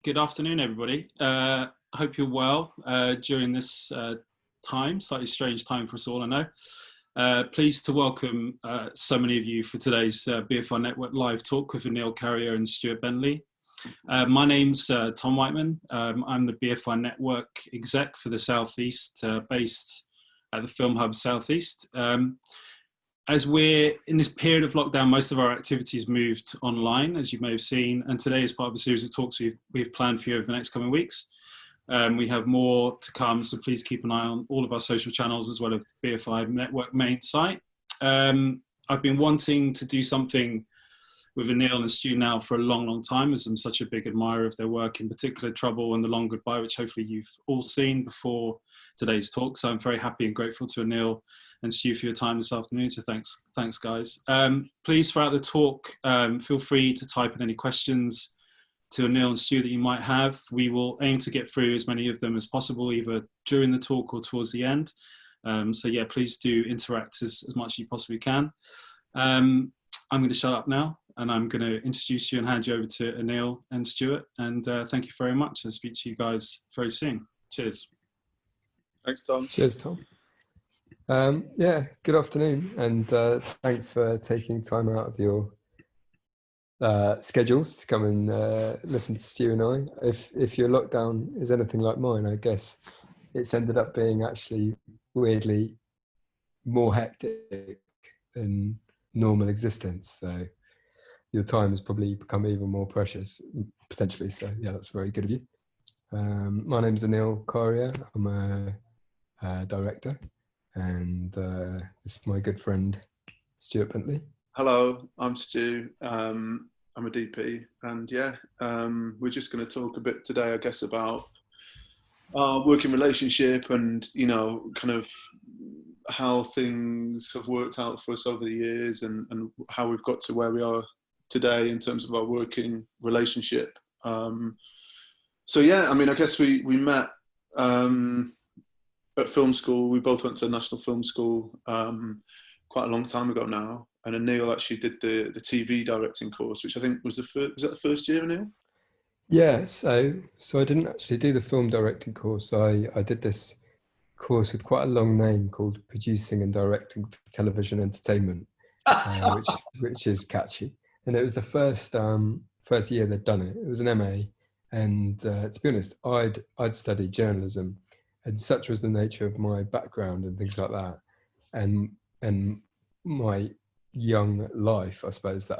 Good afternoon, everybody. I hope you're well during this time, slightly strange time for us all, I know. Pleased to welcome so many of you for today's BFI Network live talk with Aneil Karia and Stuart Bentley. My name's Tom Whiteman. I'm the BFI Network exec for the Southeast, based at the Film Hub Southeast. As we're in this period of lockdown, most of our activities moved online, as you may have seen, and today is part of a series of talks we've planned for you over the next coming weeks. We have more to come, so please keep an eye on all of our social channels as well as the BFI Network main site. I've been wanting to do something with Aneil and Stu now for a long time, as I'm such a big admirer of their work, in particular Trouble and The Long Goodbye, which hopefully you've all seen before today's talk. So I'm very happy and grateful to Aneil and Stu for your time this afternoon, so thanks guys. Please, throughout the talk, feel free to type in any questions to Aneil and Stu that you might have. We will aim to get through as many of them as possible, either during the talk or towards the end. So yeah, please do interact as much as you possibly can. I'm going to shut up now, and I'm going to introduce you and hand you over to Aneil and Stuart, and thank you very much. I'll speak to you guys very soon. Cheers. Thanks, Tom. Cheers, Tom. Yeah, good afternoon, and thanks for taking time out of your schedules to come and listen to Stu and I. If your lockdown is anything like mine, I guess it's ended up being actually weirdly more hectic than normal existence. So your time has probably become even more precious, potentially. So yeah, that's very good of you. My name's Aneil Karia. I'm a director. And this is my good friend Stuart Bentley. Hello, I'm Stu. I'm a DP, and yeah, we're just going to talk a bit today, I guess, about our working relationship and, you know, kind of how things have worked out for us over the years, and how we've got to where we are today in terms of our working relationship. So yeah, I mean, I guess we met at film school. We both went to National Film School quite a long time ago now, and Aneil actually did the TV directing course, which I think was was that the first year, Aneil? Yeah, so I didn't actually do the film directing course. I did this course with quite a long name called Producing and Directing for Television Entertainment, which is catchy. And it was the first year they'd done it. It was an MA, and to be honest, I'd studied journalism. And such was the nature of my background and things like that, and my young life, I suppose, that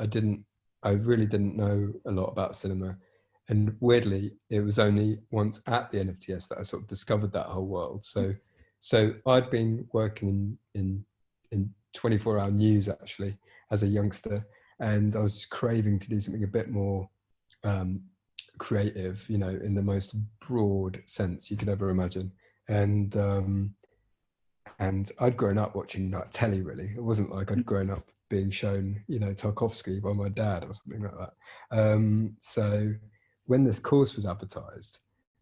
I really didn't know a lot about cinema. And weirdly, it was only once at the NFTS that I sort of discovered that whole world. So I'd been working in 24-hour news actually as a youngster, and I was just craving to do something a bit more creative, you know, in the most broad sense you could ever imagine. And I'd grown up watching like telly, really. It wasn't like I'd grown up being shown, you know, Tarkovsky by my dad or something like that. So when this course was advertised,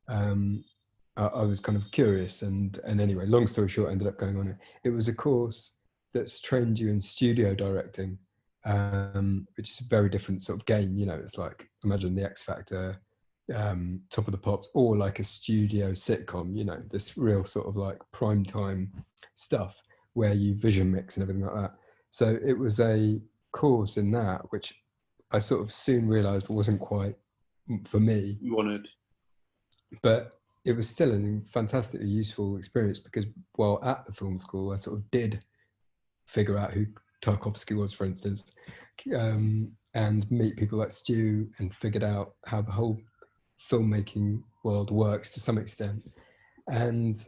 I was kind of curious, and anyway, long story short, I ended up going on it. It was a course that's trained you in studio directing, which is a very different sort of game. You know, it's like, imagine the X Factor, Top of the Pops, or like a studio sitcom, you know, this real sort of like prime time stuff where you vision mix and everything like that. So it was a course in that, which I sort of soon realized wasn't quite for me. You wanted. But it was still a fantastically useful experience, because while at the film school, I sort of did figure out who Tarkovsky was, for instance, and meet people like Stu, and figured out how the whole filmmaking world works to some extent. And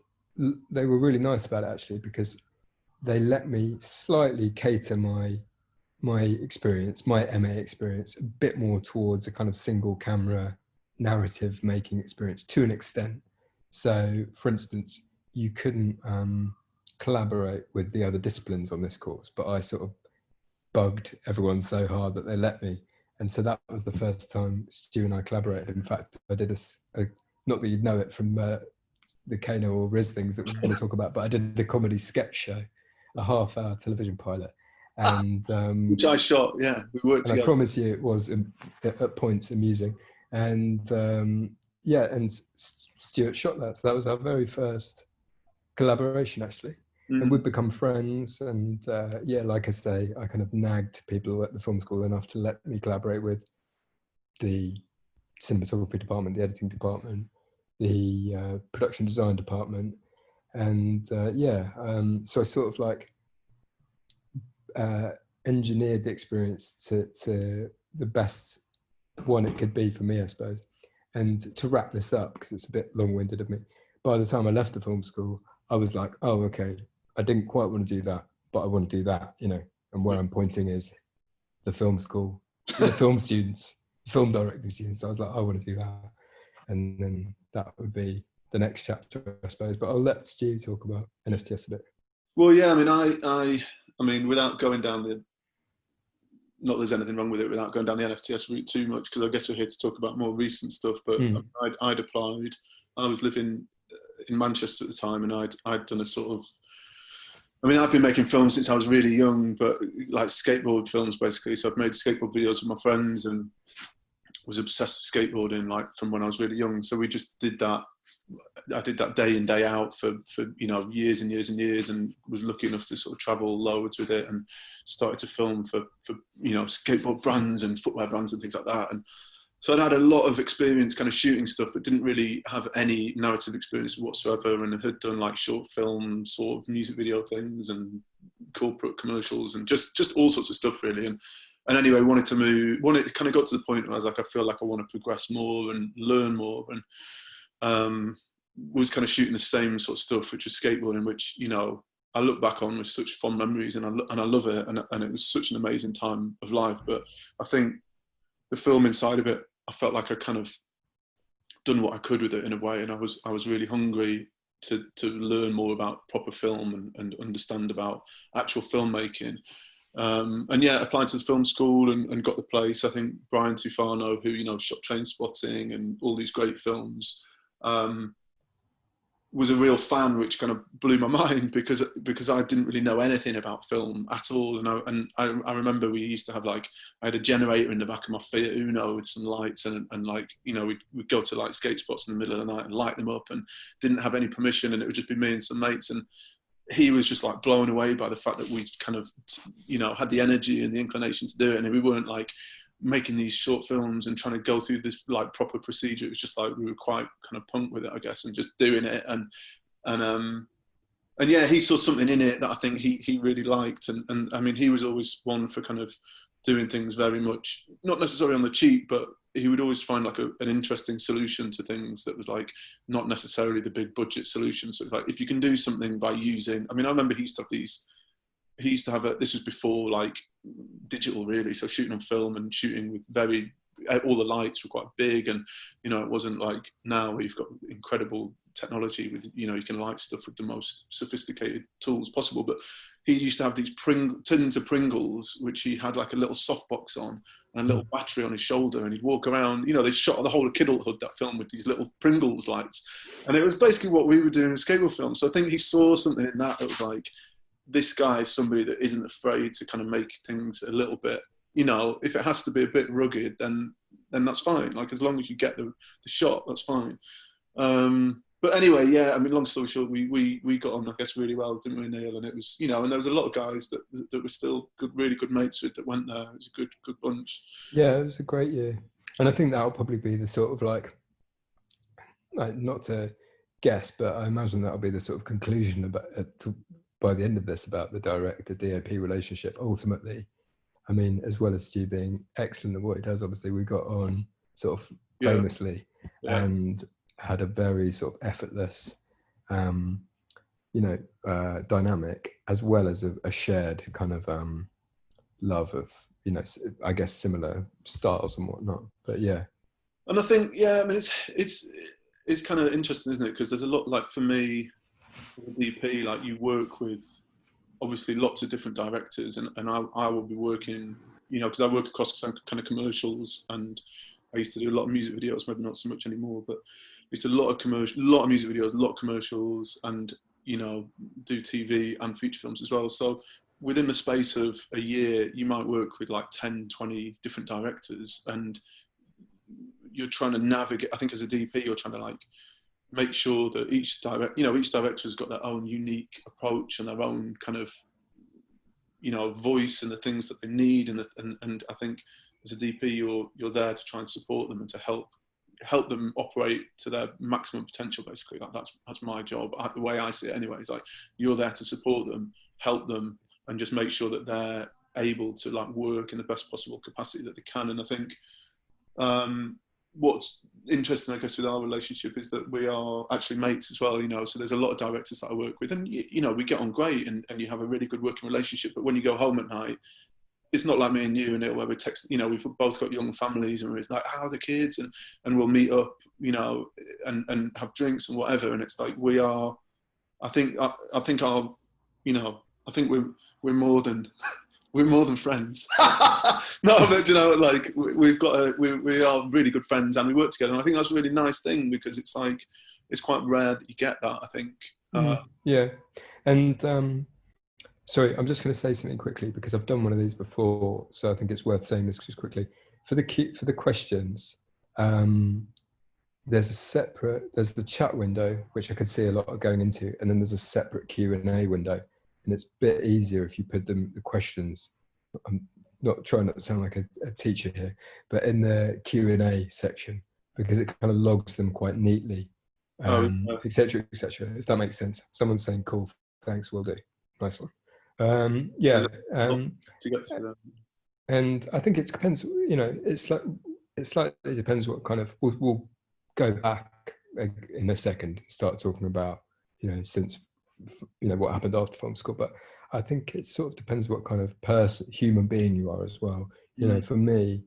they were really nice about it, actually, because they let me slightly cater my experience, my MA experience, a bit more towards a kind of single camera narrative making experience to an extent. So for instance, you couldn't collaborate with the other disciplines on this course, but I sort of bugged everyone so hard that they let me. And so that was the first time Stu and I collaborated. In fact, I did a not that you'd know it from the Kano or Riz things that we're going to talk about, but I did a comedy sketch show, a half-hour television pilot. And which I shot, yeah. We worked together. I promise you it was at points amusing. And yeah, and Stuart shot that. So that was our very first collaboration, actually. And we'd become friends. And yeah, like I say, I kind of nagged people at the film school enough to let me collaborate with the cinematography department, the editing department, the production design department. And so I sort of like engineered the experience to the best one it could be for me, I suppose. And to wrap this up, because it's a bit long-winded of me, by the time I left the film school, I was like, oh, okay, I didn't quite want to do that, but I want to do that, you know. And where I'm pointing is the film school, the film students, film directing students. So I was like, I want to do that. And then that would be the next chapter, I suppose. But I'll let Stu talk about NFTS a bit. Well, yeah, I mean, without going down the, not there's anything wrong with it, without going down the NFTS route too much, because I guess we're here to talk about more recent stuff. But I'd applied. I was living in Manchester at the time, and I'd done a sort of, I mean, I've been making films since I was really young, but like skateboard films basically. So I've made skateboard videos with my friends and was obsessed with skateboarding like from when I was really young. So we just did that. I did that day in, day out for you know, years and years and years, and was lucky enough to sort of travel loads with it, and started to film for you know, skateboard brands and footwear brands and things like that. And so I'd had a lot of experience kind of shooting stuff, but didn't really have any narrative experience whatsoever, and had done like short films, sort of music video things and corporate commercials and just all sorts of stuff really. And anyway, it kind of got to the point where I was like, I feel like I want to progress more and learn more, and was kind of shooting the same sort of stuff, which was skateboarding, which, you know, I look back on with such fond memories, and I love it, and it was such an amazing time of life. But I think the film inside of it, I felt like I kind of done what I could with it in a way, and I was really hungry to learn more about proper film and understand about actual filmmaking. And yeah, applied to the film school and got the place. I think Brian Tufano, who, you know, shot Trainspotting and all these great films, was a real fan, which kind of blew my mind because I didn't really know anything about film at all. And I remember we used to have like, I had a generator in the back of my Fiat Uno with some lights and like, you know, we'd go to like skate spots in the middle of the night and light them up, and didn't have any permission, and it would just be me and some mates. And he was just like blown away by the fact that we kind of, you know, had the energy and the inclination to do it. And we weren't like making these short films and trying to go through this like proper procedure. It was just like we were quite kind of punk with it, I guess, and just doing it. And yeah, he saw something in it that I think he really liked. And I mean, he was always one for kind of doing things very much, not necessarily on the cheap, but he would always find like an interesting solution to things that was like not necessarily the big budget solution. So it's like, if you can do something by using, I mean, I remember he used to have this was before like digital really, so shooting on film and shooting with all the lights were quite big, and, you know, it wasn't like now where you've got incredible technology with, you know, you can light stuff with the most sophisticated tools possible. But he used to have these tins of Pringles, which he had like a little softbox on and a little battery on his shoulder, and he'd walk around, you know, they shot the whole of Kiddlehood, that film, with these little Pringles lights, and it was basically what we were doing in skateboard films. So I think he saw something in that was like, this guy is somebody that isn't afraid to kind of make things a little bit, you know, if it has to be a bit rugged, then that's fine. Like, as long as you get the shot, that's fine. But anyway, yeah, I mean, long story short, we got on, I guess, really well, didn't we, Neil? And it was, you know, and there was a lot of guys that were still good, really good mates with, that went there. It was a good bunch. Yeah, it was a great year. And I think that'll probably be the sort of like not to guess, but I imagine that'll be the sort of conclusion about by the end of this about the director DOP relationship. Ultimately, I mean, as well as Stu being excellent at what he does, obviously we got on sort of famously, and had a very sort of effortless, dynamic, as well as a shared kind of love of, you know, I guess similar styles and whatnot. But yeah. And I think, yeah, I mean, it's kind of interesting, isn't it? Because there's a lot, like for me, DP, like you work with obviously lots of different directors, and I will be working, you know, because I work across some kind of commercials, and I used to do a lot of music videos, maybe not so much anymore, but it's a lot of music videos, a lot of commercials, and, you know, do TV and feature films as well. So within the space of a year, you might work with like 10, 20 different directors, and you're trying to navigate. I think as a DP, you're trying to like make sure that each director has got their own unique approach and their own kind of, you know, voice and the things that they need. And I think as a DP, you're there to try and support them and to help them operate to their maximum potential. Basically, that's my job. The way I see it, anyway, is like you're there to support them, help them, and just make sure that they're able to like work in the best possible capacity that they can. And I think what's interesting, I guess, with our relationship is that we are actually mates as well, you know. So there's a lot of directors that I work with, and you know, we get on great, and you have a really good working relationship. But when you go home at night, it's not like me and you, and where we text, you know, we've both got young families, and we're like, how are the kids? And we'll meet up, you know, and have drinks and whatever. And it's like, we are, I think our, you know, I think we're more than we're more than friends. No, but you know, like we are really good friends, and we work together. And I think that's a really nice thing, because it's like, it's quite rare that you get that, I think. Yeah. And sorry, I'm just going to say something quickly, because I've done one of these before, so I think it's worth saying this just quickly. For the questions, there's the chat window, which I could see a lot of going into, and then there's a separate Q&A window, and it's a bit easier if you put the questions. I'm not trying not to sound like a teacher here, but in the Q&A section, because it kind of logs them quite neatly, et cetera, if that makes sense. Someone's saying, cool, thanks, will do. Nice one. Yeah. And I think it depends, you know, it's like, it depends what kind of, we'll go back in a second and start talking about, you know, since, you know, what happened after film school, but I think it sort of depends what kind of human being you are as well. You know, for me,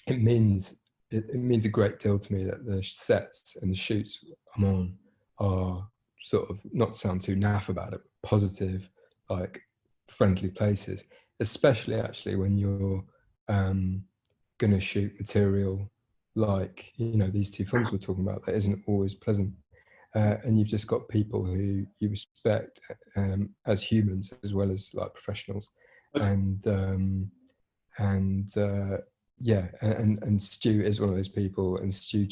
it means a great deal to me that the sets and the shoots I'm on are sort of, not to sound too naff about it, positive, like friendly places, especially actually when you're going to shoot material like, you know, these two films we're talking about, that isn't always pleasant. And you've just got people who you respect as humans as well as like professionals. And Stu is one of those people, and Stu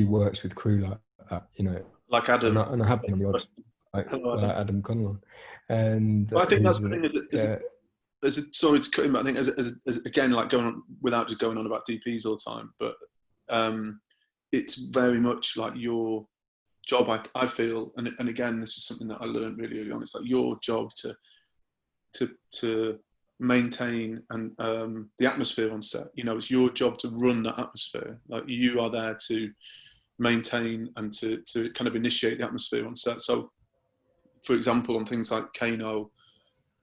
works with crew like that, you know. Like Adam. And I have been on the odd, like Adam Conlon. And I think that's the thing, sorry to cut him, but I think as again, like going on, without just going on about DPs all the time, but it's very much like your job, I feel, and again, this is something that I learned really early on, it's like your job to maintain and the atmosphere on set. You know, it's your job to run that atmosphere. Like, you are there to maintain and to kind of initiate the atmosphere on set. So, for example, on things like Kano,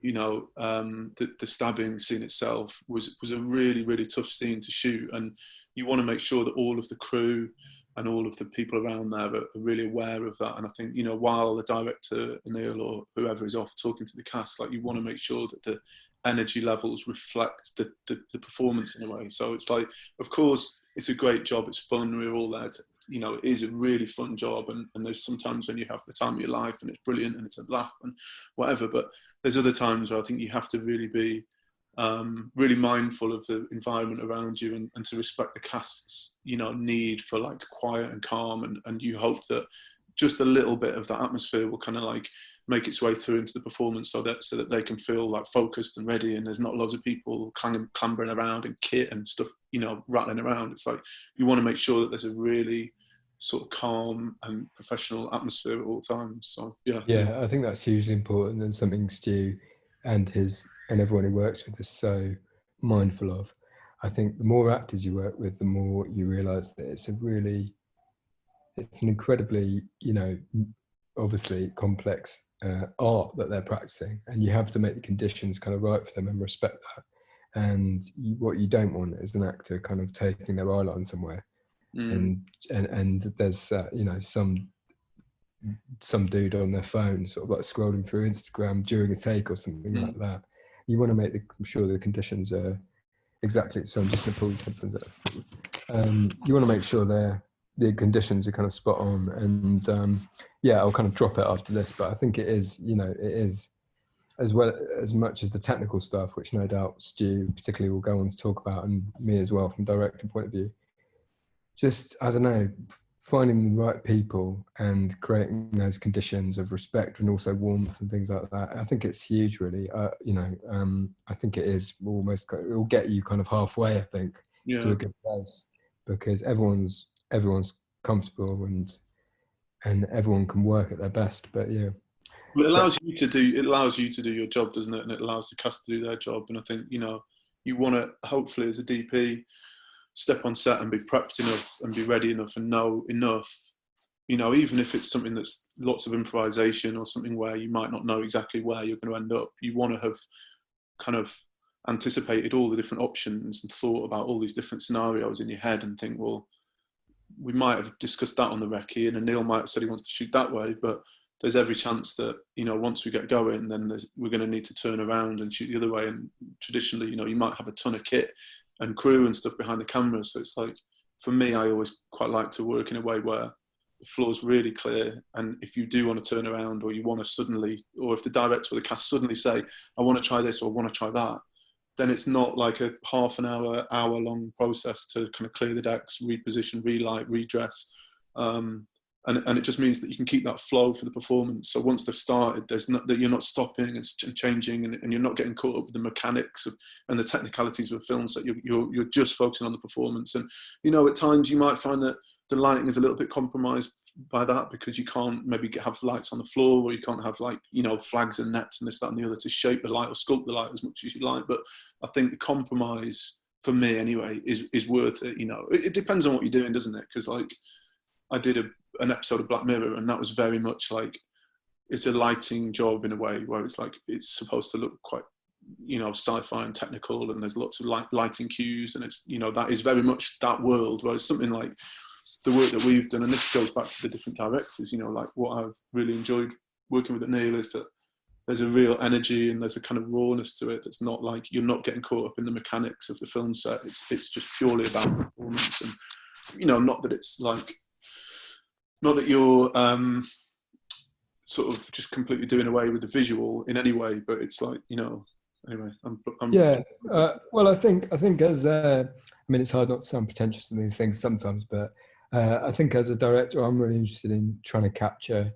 you know, the stabbing scene itself was a really, really tough scene to shoot, and you want to make sure that all of the crew and all of the people around there are really aware of that. And I think, you know, while the director, Aneil, or whoever is off talking to the cast, like, you want to make sure that the energy levels reflect the performance in a way. So it's like, of course, it's a great job, it's fun, we're all there to, you know, it is a really fun job, and there's sometimes when you have the time of your life and it's brilliant and it's a laugh and whatever, but there's other times where I think you have to really be really mindful of the environment around you, and to respect the cast's, you know, need for like quiet and calm, and you hope that just a little bit of that atmosphere will kind of like make its way through into the performance, so that they can feel like focused and ready, and there's not loads of people clambering around and kit and stuff, you know, rattling around. It's like, you want to make sure that there's a really sort of calm and professional atmosphere at all times. So yeah, I think that's hugely important, and something Stu and everyone who works with is so mindful of. I think the more actors you work with, the more you realize that it's an incredibly, you know, obviously complex art that they're practicing, and you have to make the conditions kind of right for them and respect that. And what you don't want is an actor kind of taking their eye line somewhere, and there's you know, some dude on their phone sort of like scrolling through Instagram during a take or something like that. You want to make sure the conditions are exactly. So I'm just going to pull these headphones out. You want to make sure the conditions are kind of spot on, and I'll kind of drop it after this, but I think it is, you know, it is as well as much as the technical stuff, which no doubt Stu particularly will go on to talk about, and me as well from a director point of view. Just, I don't know, finding the right people and creating those conditions of respect and also warmth and things like that. I think it's huge, really. I think it is almost, it will get you kind of halfway, I think, to a good place, because everyone's comfortable and everyone can work at their best. But yeah. Well, it allows you to do your job, doesn't it? And it allows the cast to do their job. And I think, you know, you want to, hopefully as a DP, step on set and be prepped enough and be ready enough and know enough, you know, even if it's something that's lots of improvisation or something where you might not know exactly where you're going to end up, you want to have kind of anticipated all the different options and thought about all these different scenarios in your head and think, well, we might have discussed that on the recce, and Aneil might have said he wants to shoot that way, but there's every chance that, you know, once we get going, then we're going to need to turn around and shoot the other way. And traditionally, you know, you might have a ton of kit and crew and stuff behind the camera. So it's like, for me, I always quite like to work in a way where the floor's really clear. And if you do want to turn around, or you want to suddenly, or if the director or the cast suddenly say, I want to try this or I want to try that, then it's not like a half an hour, hour-long process to kind of clear the decks, reposition, relight, redress. And it just means that you can keep that flow for the performance. So once they've started, that you're not stopping and changing, and you're not getting caught up with the mechanics and the technicalities of films. That you're just focusing on the performance. And, you know, at times you might find that the lighting is a little bit compromised by that, because you can't maybe have lights on the floor, or you can't have, like, you know, flags and nets and this, that and the other to shape the light or sculpt the light as much as you like. But I think the compromise, for me anyway, is worth it. You know, it depends on what you're doing, doesn't it? Because, like, I did an episode of Black Mirror, and that was very much like, it's a lighting job in a way where it's like, it's supposed to look quite, you know, sci-fi and technical, and there's lots of lighting cues, and it's, you know, that is very much that world. Whereas something like the work that we've done, and this goes back to the different directors, you know, like what I've really enjoyed working with Aneil is that there's a real energy and there's a kind of rawness to it. That's not like, you're not getting caught up in the mechanics of the film set. It's just purely about performance. And, you know, not that it's like, not that you're sort of just completely doing away with the visual in any way, but it's like, you know, anyway. Yeah. Well, I think as I mean, it's hard not to sound pretentious in these things sometimes, but I think as a director, I'm really interested in trying to capture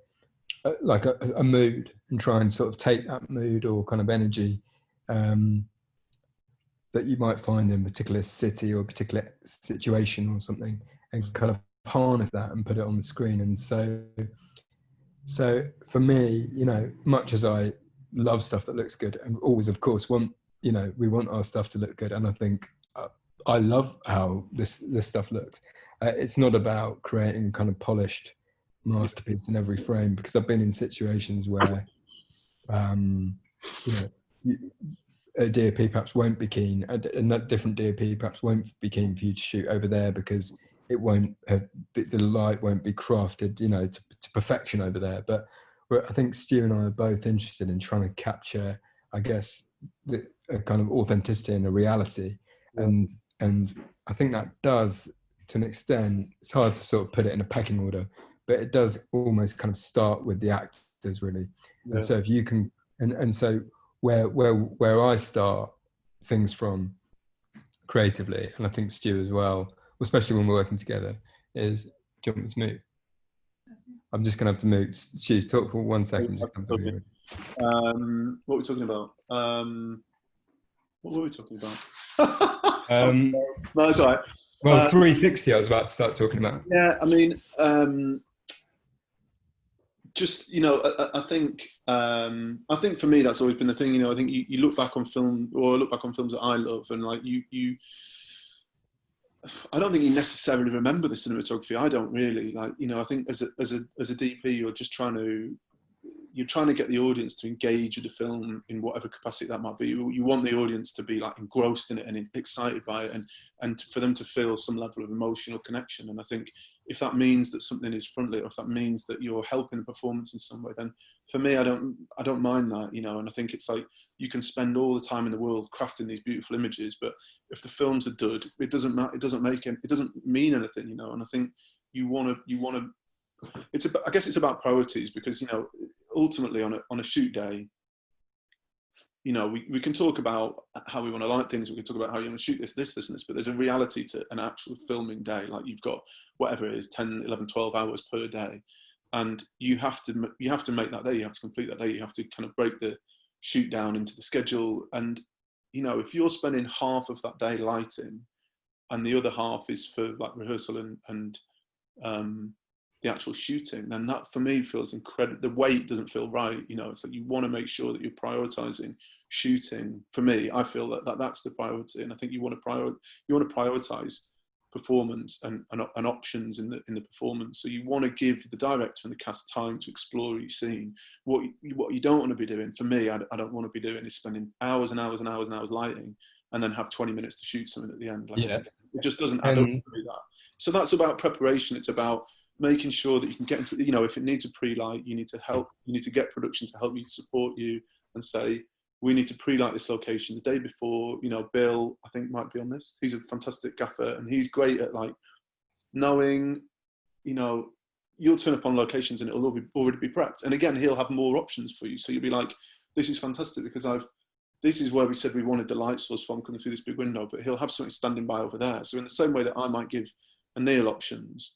like a mood, and try and sort of take that mood or kind of energy that you might find in a particular city or a particular situation or something, and kind of harness that and put it on the screen. And so for me, you know, much as I love stuff that looks good, and always, of course, want, you know, we want our stuff to look good, and I think I love how this stuff looks. It's not about creating kind of polished masterpiece in every frame, because I've been in situations where you know, a DOP perhaps won't be keen, a different DOP perhaps won't be keen for you to shoot over there, because it won't have, the light won't be crafted, you know, to perfection over there. But I think Stu and I are both interested in trying to capture, I guess, a kind of authenticity and a reality. And I think that does, to an extent, it's hard to sort of put it in a pecking order, but it does almost kind of start with the actors, really. Yeah. And so if you can, and so where I start things from creatively, and I think Stu as well, especially when we're working together, is, do you want me to move? I'm just going to have to move. Stu, talk for 1 second. What were we talking about? What were we talking about? No, it's all right. Well, 360 I was about to start talking about. Yeah, I mean, just, you know, I think for me that's always been the thing. You know, I think you look back on film, or I look back on films that I love, and like I don't think you necessarily remember the cinematography. I don't really, like, you know, I think as a DP, you're just trying to get the audience to engage with the film in whatever capacity that might be. You want the audience to be like engrossed in it and excited by it, and for them to feel some level of emotional connection. And I think if that means that something is front lit, or if that means that you're helping the performance in some way, then for me, I don't mind that, you know. And I think it's like, you can spend all the time in the world crafting these beautiful images, but if the films are dud, it doesn't matter. It doesn't mean anything, you know. And I think you want to. I guess it's about priorities, because, you know, ultimately on a shoot day, you know, we can talk about how we want to light things. We can talk about how you want to shoot this, and this, but there's a reality to an actual filming day. Like you've got whatever it is, 10, 11, 12 hours per day. And you have to make that day, you have to complete that day, you have to kind of break the shoot down into the schedule. And, you know, if you're spending half of that day lighting and the other half is for like rehearsal and the actual shooting, then that for me feels incredible. The weight doesn't feel right. You know, it's like you want to make sure that you're prioritizing shooting. For me, I feel that's the priority. And I think you want to prioritize performance and options in the performance. So you want to give the director and the cast time to explore each scene. What you don't want to be doing, for me, I don't want to be doing is spending hours and hours and hours and hours lighting and then have 20 minutes to shoot something at the end. Like it just doesn't add up to that. So that's about preparation. It's about making sure that you can get into, you know, if it needs a pre-light, you need to get production to help you, support you, and say, we need to pre-light this location the day before. You know, Bill, I think, might be on this. He's a fantastic gaffer, and he's great at like knowing, you know, you'll turn up on locations and it'll already be prepped. And again, he'll have more options for you. So you'll be like, this is fantastic because this is where we said we wanted the light source from coming through this big window, but he'll have something standing by over there. So in the same way that I might give Aneil options,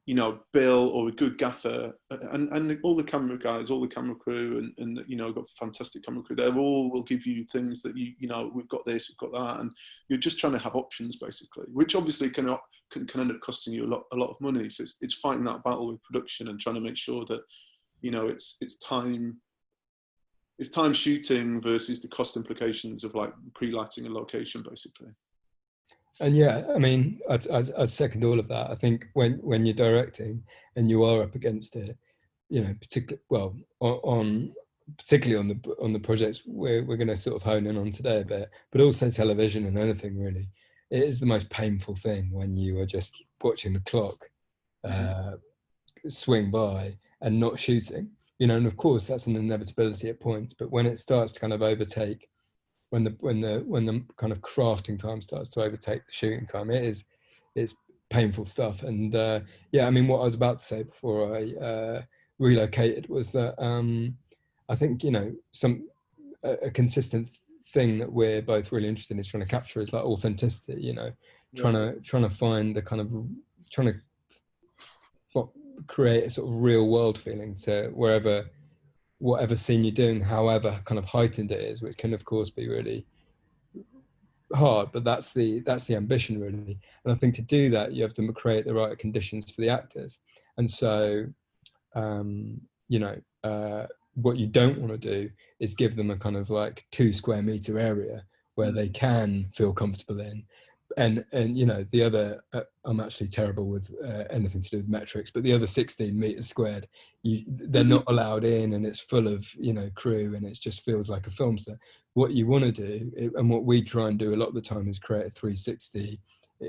you know, Bill or a good gaffer and all the camera guys, all the camera crew and you know, got fantastic camera crew. They all will give you things that you know, we've got this, we've got that, and you're just trying to have options basically, which obviously can end up costing you a lot of money. So it's fighting that battle with production and trying to make sure that, you know, it's time shooting versus the cost implications of like pre-lighting a location basically. And yeah, I mean, I'd second all of that. I think when you're directing and you are up against it, you know, particularly on the projects we're going to sort of hone in on today a bit, but also television and anything really, it is the most painful thing when you are just watching the clock swing by and not shooting. You know, and of course that's an inevitability at points, but when it starts to kind of overtake, when the kind of crafting time starts to overtake the shooting time, it's painful stuff. And yeah, I mean, what I was about to say before I relocated was that I think, you know, a consistent thing that we're both really interested in is trying to capture is like authenticity. You know, trying to find the kind of create a sort of real world feeling to whatever scene you're doing, however kind of heightened it is, which can of course be really hard, but that's the ambition really. And I think to do that you have to create the right conditions for the actors. And so you know, what you don't want to do is give them a kind of like 2 square meter area where they can feel comfortable in. And you know, the other I'm actually terrible with anything to do with metrics, but the other 16 meters squared, they're not allowed in, and it's full of, you know, crew, and it just feels like a film set. What you want to do, and what we try and do a lot of the time, is create a 360,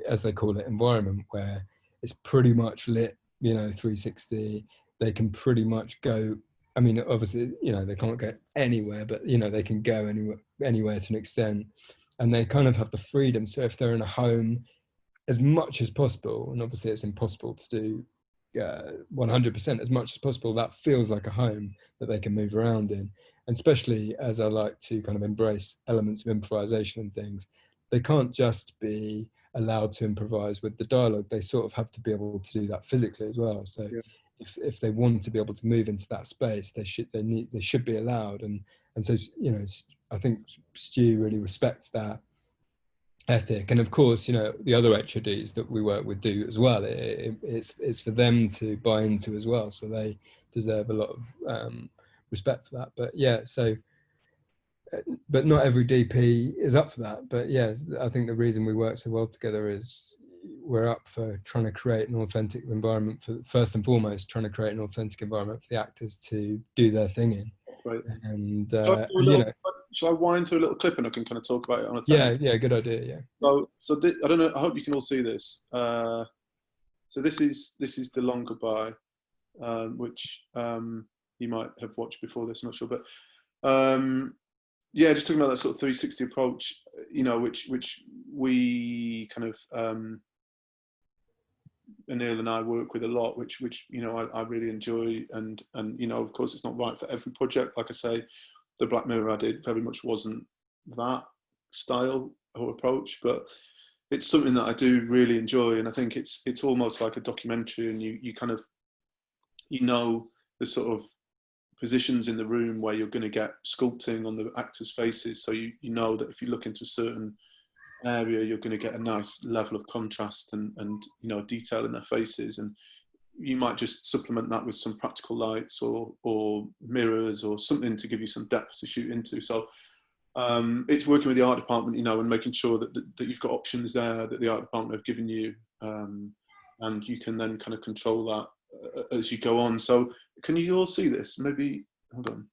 as they call it, environment where it's pretty much lit, you know, 360. They can pretty much go, I mean, obviously, you know, they can't go anywhere, but you know, they can go anywhere to an extent. And they kind of have the freedom. So if they're in a home, as much as possible, and obviously it's impossible to do 100%, as much as possible, that feels like a home that they can move around in. And especially as I like to kind of embrace elements of improvisation and things, they can't just be allowed to improvise with the dialogue. They sort of have to be able to do that physically as well. So if they want to be able to move into that space, they should be allowed. And so, you know, I think Stu really respects that ethic. And of course, you know, the other HODs that we work with do as well. It's for them to buy into as well. So they deserve a lot of respect for that. But yeah, so, but not every DP is up for that. But yeah, I think the reason we work so well together is we're up for trying to create an authentic environment for, first and foremost, trying to create an authentic environment for the actors to do their thing in. Right. And you know, shall I wind through a little clip and I can kind of talk about it on a text? Yeah, good idea. Yeah. So I don't know. I hope you can all see this. So this is the long goodbye, which you might have watched before this. I'm not sure, but yeah, just talking about that sort of 360 approach, you know, which we kind of Aneil and I work with a lot, which you know, I really enjoy, and you know, of course it's not right for every project. Like I say, the Black Mirror I did very much wasn't that style or approach, but it's something that I do really enjoy, and I think it's almost like a documentary, and you kind of, you know, the sort of positions in the room where you're going to get sculpting on the actors' faces, so you know that if you look into a certain area, you're going to get a nice level of contrast and you know, detail in their faces, and you might just supplement that with some practical lights or mirrors or something to give you some depth to shoot into. So it's working with the art department, you know, and making sure that you've got options there that the art department have given you, and you can then kind of control that as you go on. So can you all see this? Maybe, hold on.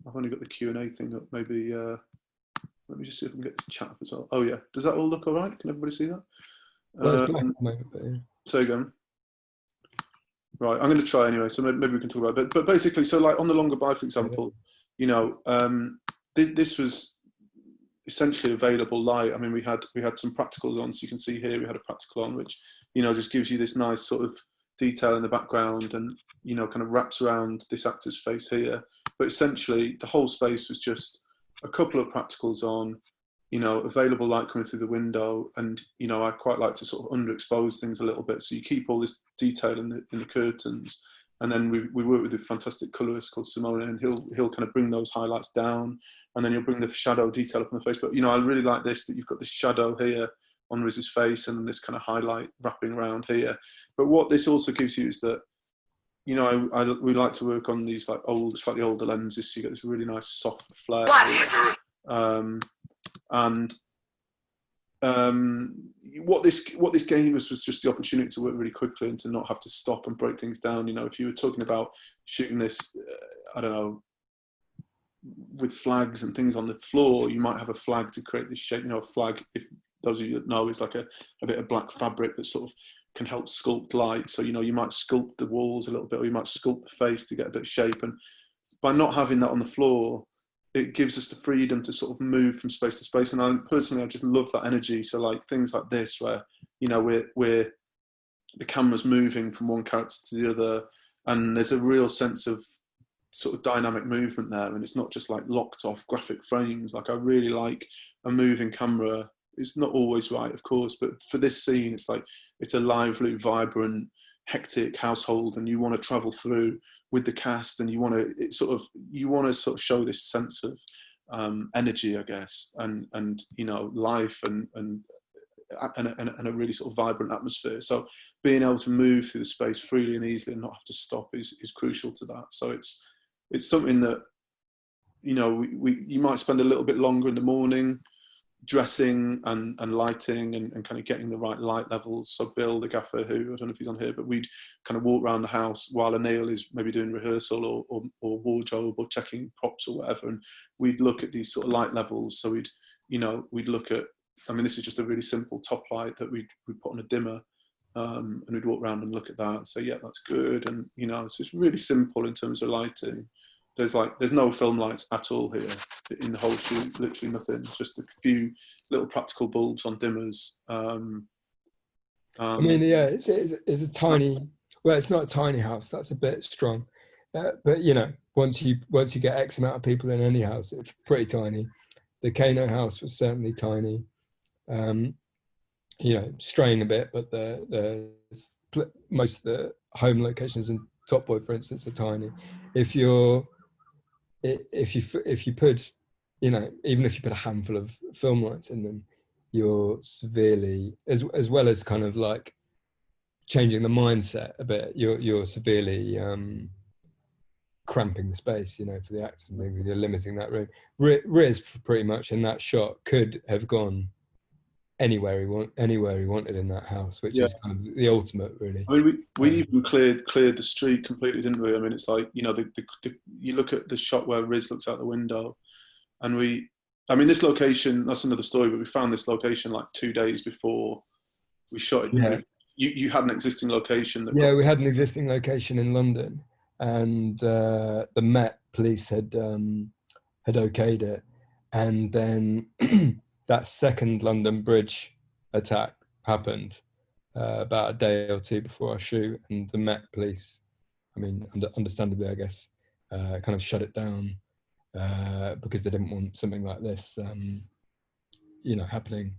I've only got the Q&A thing up. Maybe, let me just see if I can get the chat up as well. Oh yeah, does that all look all right? Can everybody see that? Well, it's black at the moment, but yeah. So again. Right, I'm going to try anyway, so maybe we can talk about it. But basically, so like on the longer buy, for example, you know, this was essentially available light. I mean, we had some practicals on, so you can see here we had a practical on, which, you know, just gives you this nice sort of detail in the background, and, you know, kind of wraps around this actor's face here. But essentially, the whole space was just a couple of practicals on, you know, available light coming through the window, and, you know, I quite like to sort of underexpose things a little bit, so you keep all this detail in the curtains, and then we work with a fantastic colorist called Simone, and he'll kind of bring those highlights down, and then you'll bring the shadow detail up on the face. But, you know, I really like this, that you've got this shadow here on Riz's face, and then this kind of highlight wrapping around here. But what this also gives you is that, you know, we like to work on these like slightly older lenses, so you get this really nice soft flare. And what this gave us was just the opportunity to work really quickly and to not have to stop and break things down. You know, if you were talking about shooting this, I don't know, with flags and things on the floor, you might have a flag to create this shape. You know, a flag, if those of you that know, is like a bit of black fabric that sort of can help sculpt light. So, you know, you might sculpt the walls a little bit, or you might sculpt the face to get a bit of shape. And by not having that on the floor, it gives us the freedom to sort of move from space to space. And I just love that energy. So like things like this, where, you know, we're the camera's moving from one character to the other, and there's a real sense of sort of dynamic movement there, and it's not just like locked off graphic frames. Like, I really like a moving camera. It's not always right, of course, but for this scene, it's like, it's a lively, vibrant, hectic household, and you want to travel through with the cast, and you want to sort of show this sense of energy, I guess, and you know, life and a really sort of vibrant atmosphere. So being able to move through the space freely and easily and not have to stop is crucial to that. So it's something that, you know, you might spend a little bit longer in the morning dressing and lighting and kind of getting the right light levels. So Bill, the gaffer, who, I don't know if he's on here, but we'd kind of walk around the house while Aneil is maybe doing rehearsal or wardrobe or checking props or whatever, and we'd look at these sort of light levels. So we'd look at, I mean, this is just a really simple top light that we'd put on a dimmer, and we'd walk around and look at that and say, yeah, that's good. And, you know, so it's really simple in terms of lighting. There's no film lights at all here in the whole shoot, literally nothing. It's just a few little practical bulbs on dimmers. I mean, yeah, it's a tiny, well, it's not a tiny house, that's a bit strong. But, you know, once you get X amount of people in any house, it's pretty tiny. The Kano house was certainly tiny. You know, straying a bit, but the most of the home locations in Top Boy, for instance, are tiny. If you put, you know, even if you put a handful of film lights in them, you're severely, as well as kind of like changing the mindset a bit, you're severely cramping the space, you know, for the actors and things, and you're limiting that room. Riz pretty much in that shot could have gone anywhere he wanted in that house, which is kind of the ultimate, really. I mean, we even cleared the street completely, didn't we? I mean, it's like, you know, you look at the shot where Riz looks out the window, and I mean, this location, that's another story, but we found this location like 2 days before we shot it. Yeah. You had an existing location. We had an existing location in London, and the Met Police had okayed it, and then that second London Bridge attack happened about a day or two before our shoot, and the Met Police, I mean, understandably, I guess, kind of shut it down because they didn't want something like this, happening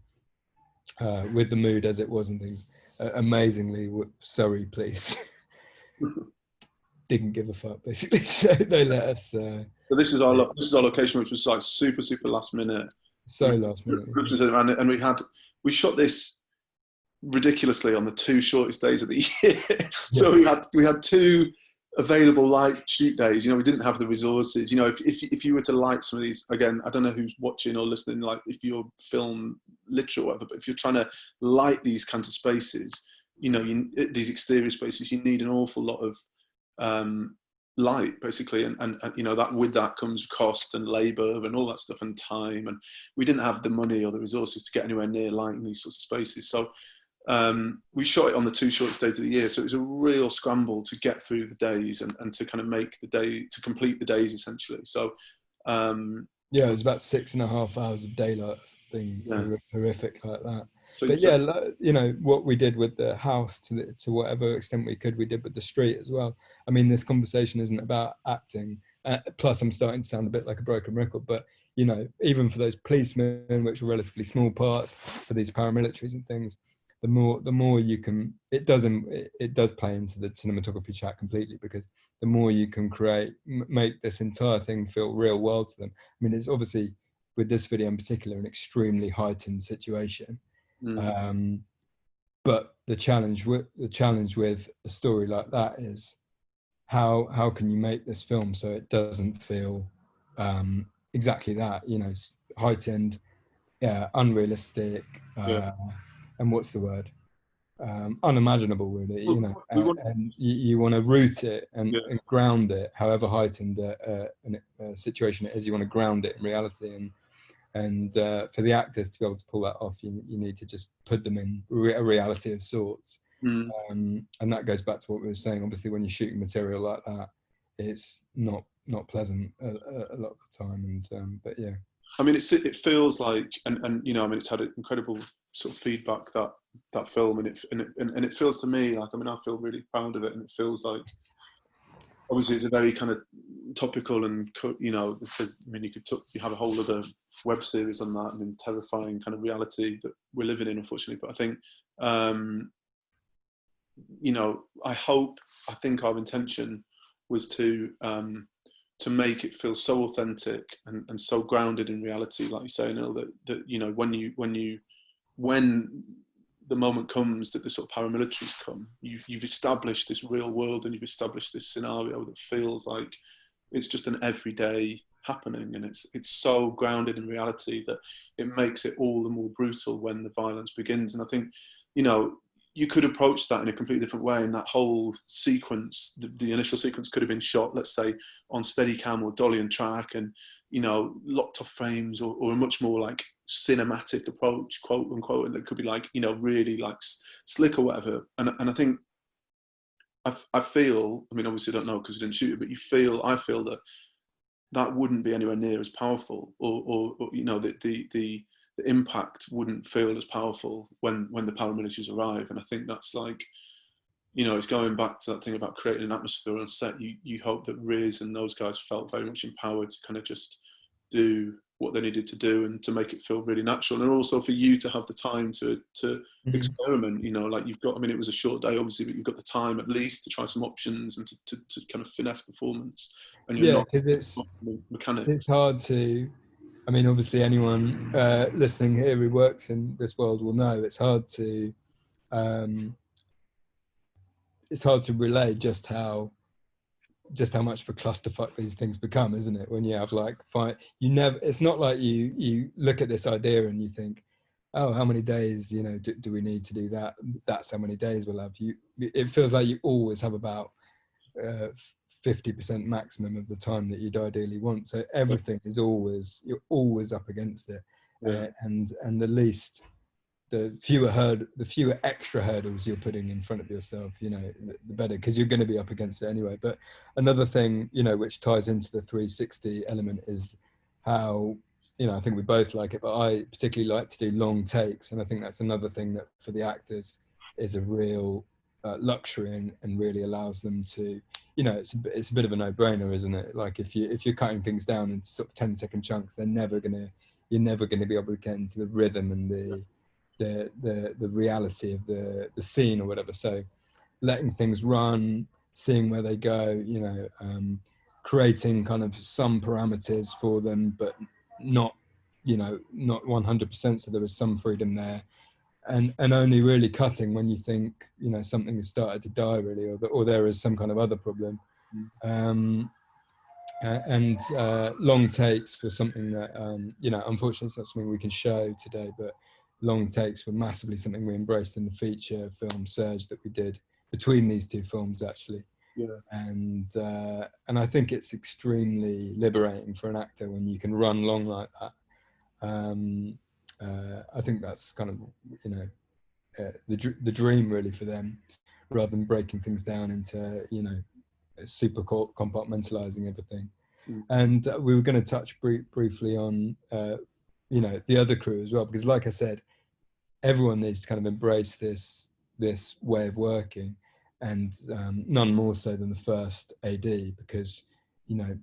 with the mood as it was and things. Amazingly, Surrey Police didn't give a fuck, basically, so they let us. So this is our location, which was like super last minute. So last minute, and we shot this ridiculously on the 2 shortest days of the year. So we had 2 available light shoot days. We didn't have the resources. If you were to light some of these, again, I don't know who's watching or listening, like if you're film literate or whatever, but if you're trying to light these kinds of spaces, these exterior spaces, you need an awful lot of light, basically, and that with that comes cost and labor and all that stuff and time, and we didn't have the money or the resources to get anywhere near lighting these sorts of spaces. So we shot it on the 2 shortest days of the year, so it was a real scramble to get through the days and to kind of complete the days, essentially. So it was about 6.5 hours of daylight, something horrific like that. So, but what we did with the house, to whatever extent we could, we did with the street as well. I mean, this conversation isn't about acting. Plus, I'm starting to sound a bit like a broken record, but even for those policemen, which are relatively small parts, for these paramilitaries and things, the more you can, it does play into the cinematography chat completely, because the more you can make this entire thing feel real world to them. I mean, it's obviously, with this video in particular, an extremely heightened situation. But the challenge with a story like that is how can you make this film so it doesn't feel exactly that, heightened, unrealistic, and what's the word? Unimaginable, really. And you want to root it and ground it, however heightened a situation it is. You want to ground it in reality, and for the actors to be able to pull that off, you need to just put them in a reality of sorts. And that goes back to what we were saying. Obviously, when you're shooting material like that, it's not pleasant a lot of the time. And but yeah, I mean, it feels like, and I mean, it's had incredible sort of feedback, that film, and it feels to me like, I mean, I feel really proud of it, and it feels like, obviously, it's a very kind of topical and because I mean, you have a whole other web series on that, and terrifying kind of reality that we're living in, unfortunately. But I think I think our intention was to make it feel so authentic and so grounded in reality, like you say, Aneil, that when the moment comes that the sort of paramilitaries come, you've established this real world, and you've established this scenario that feels like it's just an everyday happening, and it's so grounded in reality that it makes it all the more brutal when the violence begins. And I think you could approach that in a completely different way, and that whole sequence, the initial sequence, could have been shot, let's say, on Steadicam or dolly and track, and locked off frames, or a much more like cinematic approach, quote unquote, and it could be like really like slick or whatever. And I think I feel, I mean, obviously I don't know because I didn't shoot it, but I feel that wouldn't be anywhere near as powerful, or the impact wouldn't feel as powerful when the paramilitaries arrive. And I think that's like, it's going back to that thing about creating an atmosphere on set. You hope that Riz and those guys felt very much empowered to kind of just do what they needed to do, and to make it feel really natural, and also for you to have the time to experiment. Like you've got, I mean, it was a short day obviously, but you've got the time at least to try some options and to kind of finesse performance. And you're not, because it's mechanics. It's hard to, I mean, obviously anyone listening here who works in this world will know it's hard to relay just how much of a clusterfuck these things become, isn't it? When you have like it's not like you look at this idea and you think, oh, how many days do we need to do that? That's how many days we'll have. It feels like you always have about 50% maximum of the time that you'd ideally want. So everything is you're always up against it. And the fewer extra hurdles you're putting in front of yourself, the better, because you're going to be up against it anyway. But another thing, which ties into the 360 element is how, I think we both like it, but I particularly like to do long takes. And I think that's another thing that for the actors is a real luxury, and really allows them to, you know, it's a bit of a no-brainer, isn't it? Like if you're cutting things down into sort of 10-second chunks, you're never gonna be able to get into the rhythm and the reality of the scene or whatever. So letting things run, seeing where they go, you know, creating kind of some parameters for them, but not, you know, not 100%. So there was some freedom there, and only really cutting when you think, you know, something has started to die really, or there is some kind of other problem. Long takes were something that, you know, unfortunately it's not something we can show today, but long takes were massively something we embraced in the feature film Surge that we did between these two films, actually. Yeah. And I think it's extremely liberating for an actor when you can run long like that. I think that's kind of, you know, the dream really for them, rather than breaking things down into, you know, super compartmentalizing everything. And we were going to touch briefly on, you know, the other crew as well, because like I said, everyone needs to kind of embrace this way of working, and none more so than the first AD, because, you know,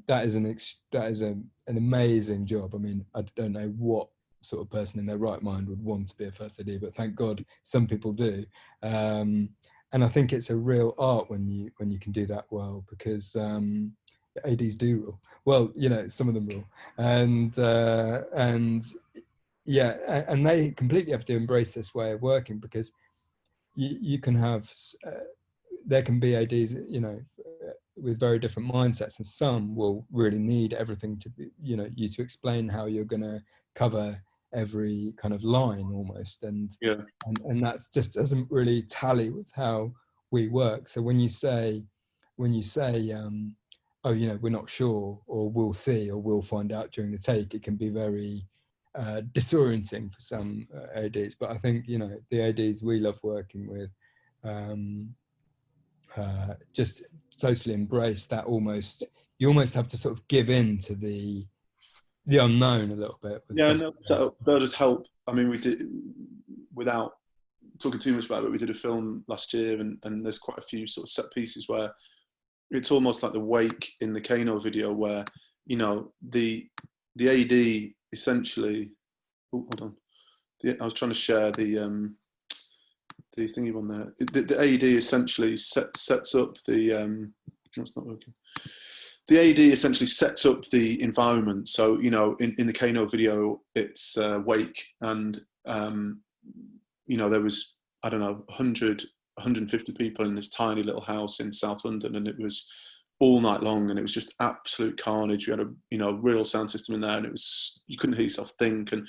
that is an amazing job. I mean, I don't know what sort of person in their right mind would want to be a first AD, but thank God some people do. And I think it's a real art when you can do that well, because ADs do rule. Well, you know, some of them rule, and yeah, and they completely have to embrace this way of working, because you can have there can be ADs, you know, with very different mindsets, and some will really need everything to be, you know, you to explain how you're going to cover every kind of line almost, and that just doesn't really tally with how we work. So when you say oh, you know, we're not sure, or we'll see, or we'll find out during the take, it can be very disorienting for some ADs. But I think, you know, the ADs we love working with just totally embrace that. You almost have to sort of give in to the unknown a little bit. Yeah, no, so that'll just help. I mean, we did, without talking too much about it, we did a film last year, and there's quite a few sort of set pieces where it's almost like the wake in the Kano video, where, you know, the AD essentially, oh, hold on, I was trying to share the thingy on there. The AD essentially sets up the no, it's not working. The AD essentially sets up the environment. So, you know, in the Kano video, it's wake, and you know, there was, I don't know, 150 people in this tiny little house in South London, and it was all night long, and it was just absolute carnage. We had a, you know, real sound system in there, and it was, you couldn't hear yourself think, and,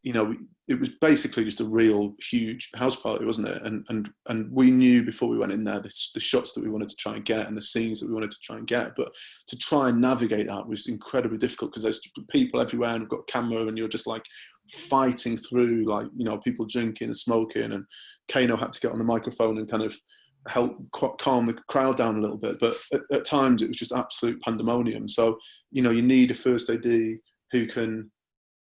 you know, it was basically just a real huge house party, wasn't it? And we knew before we went in there the shots that we wanted to try and get, and the scenes that we wanted to try and get, but to try and navigate that was incredibly difficult, because there's people everywhere, and we've got a camera, and you're just like fighting through, like, you know, people drinking and smoking, and Kano had to get on the microphone and kind of help calm the crowd down a little bit, but at times it was just absolute pandemonium. So, you know, you need a first AD who can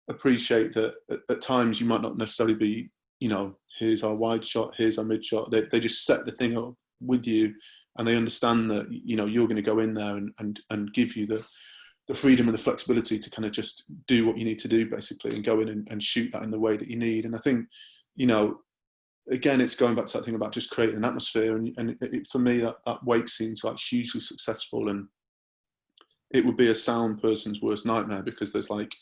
appreciate that at times you might not necessarily be, you know, here's our wide shot, here's our mid shot. They just set the thing up with you, and they understand that, you know, you're going to go in there and give you the freedom and the flexibility to kind of just do what you need to do, basically, and go in and shoot that in the way that you need. And I think, you know, again, it's going back to that thing about just creating an atmosphere, and for me, that wake seems like hugely successful, and it would be a sound person's worst nightmare, because there's like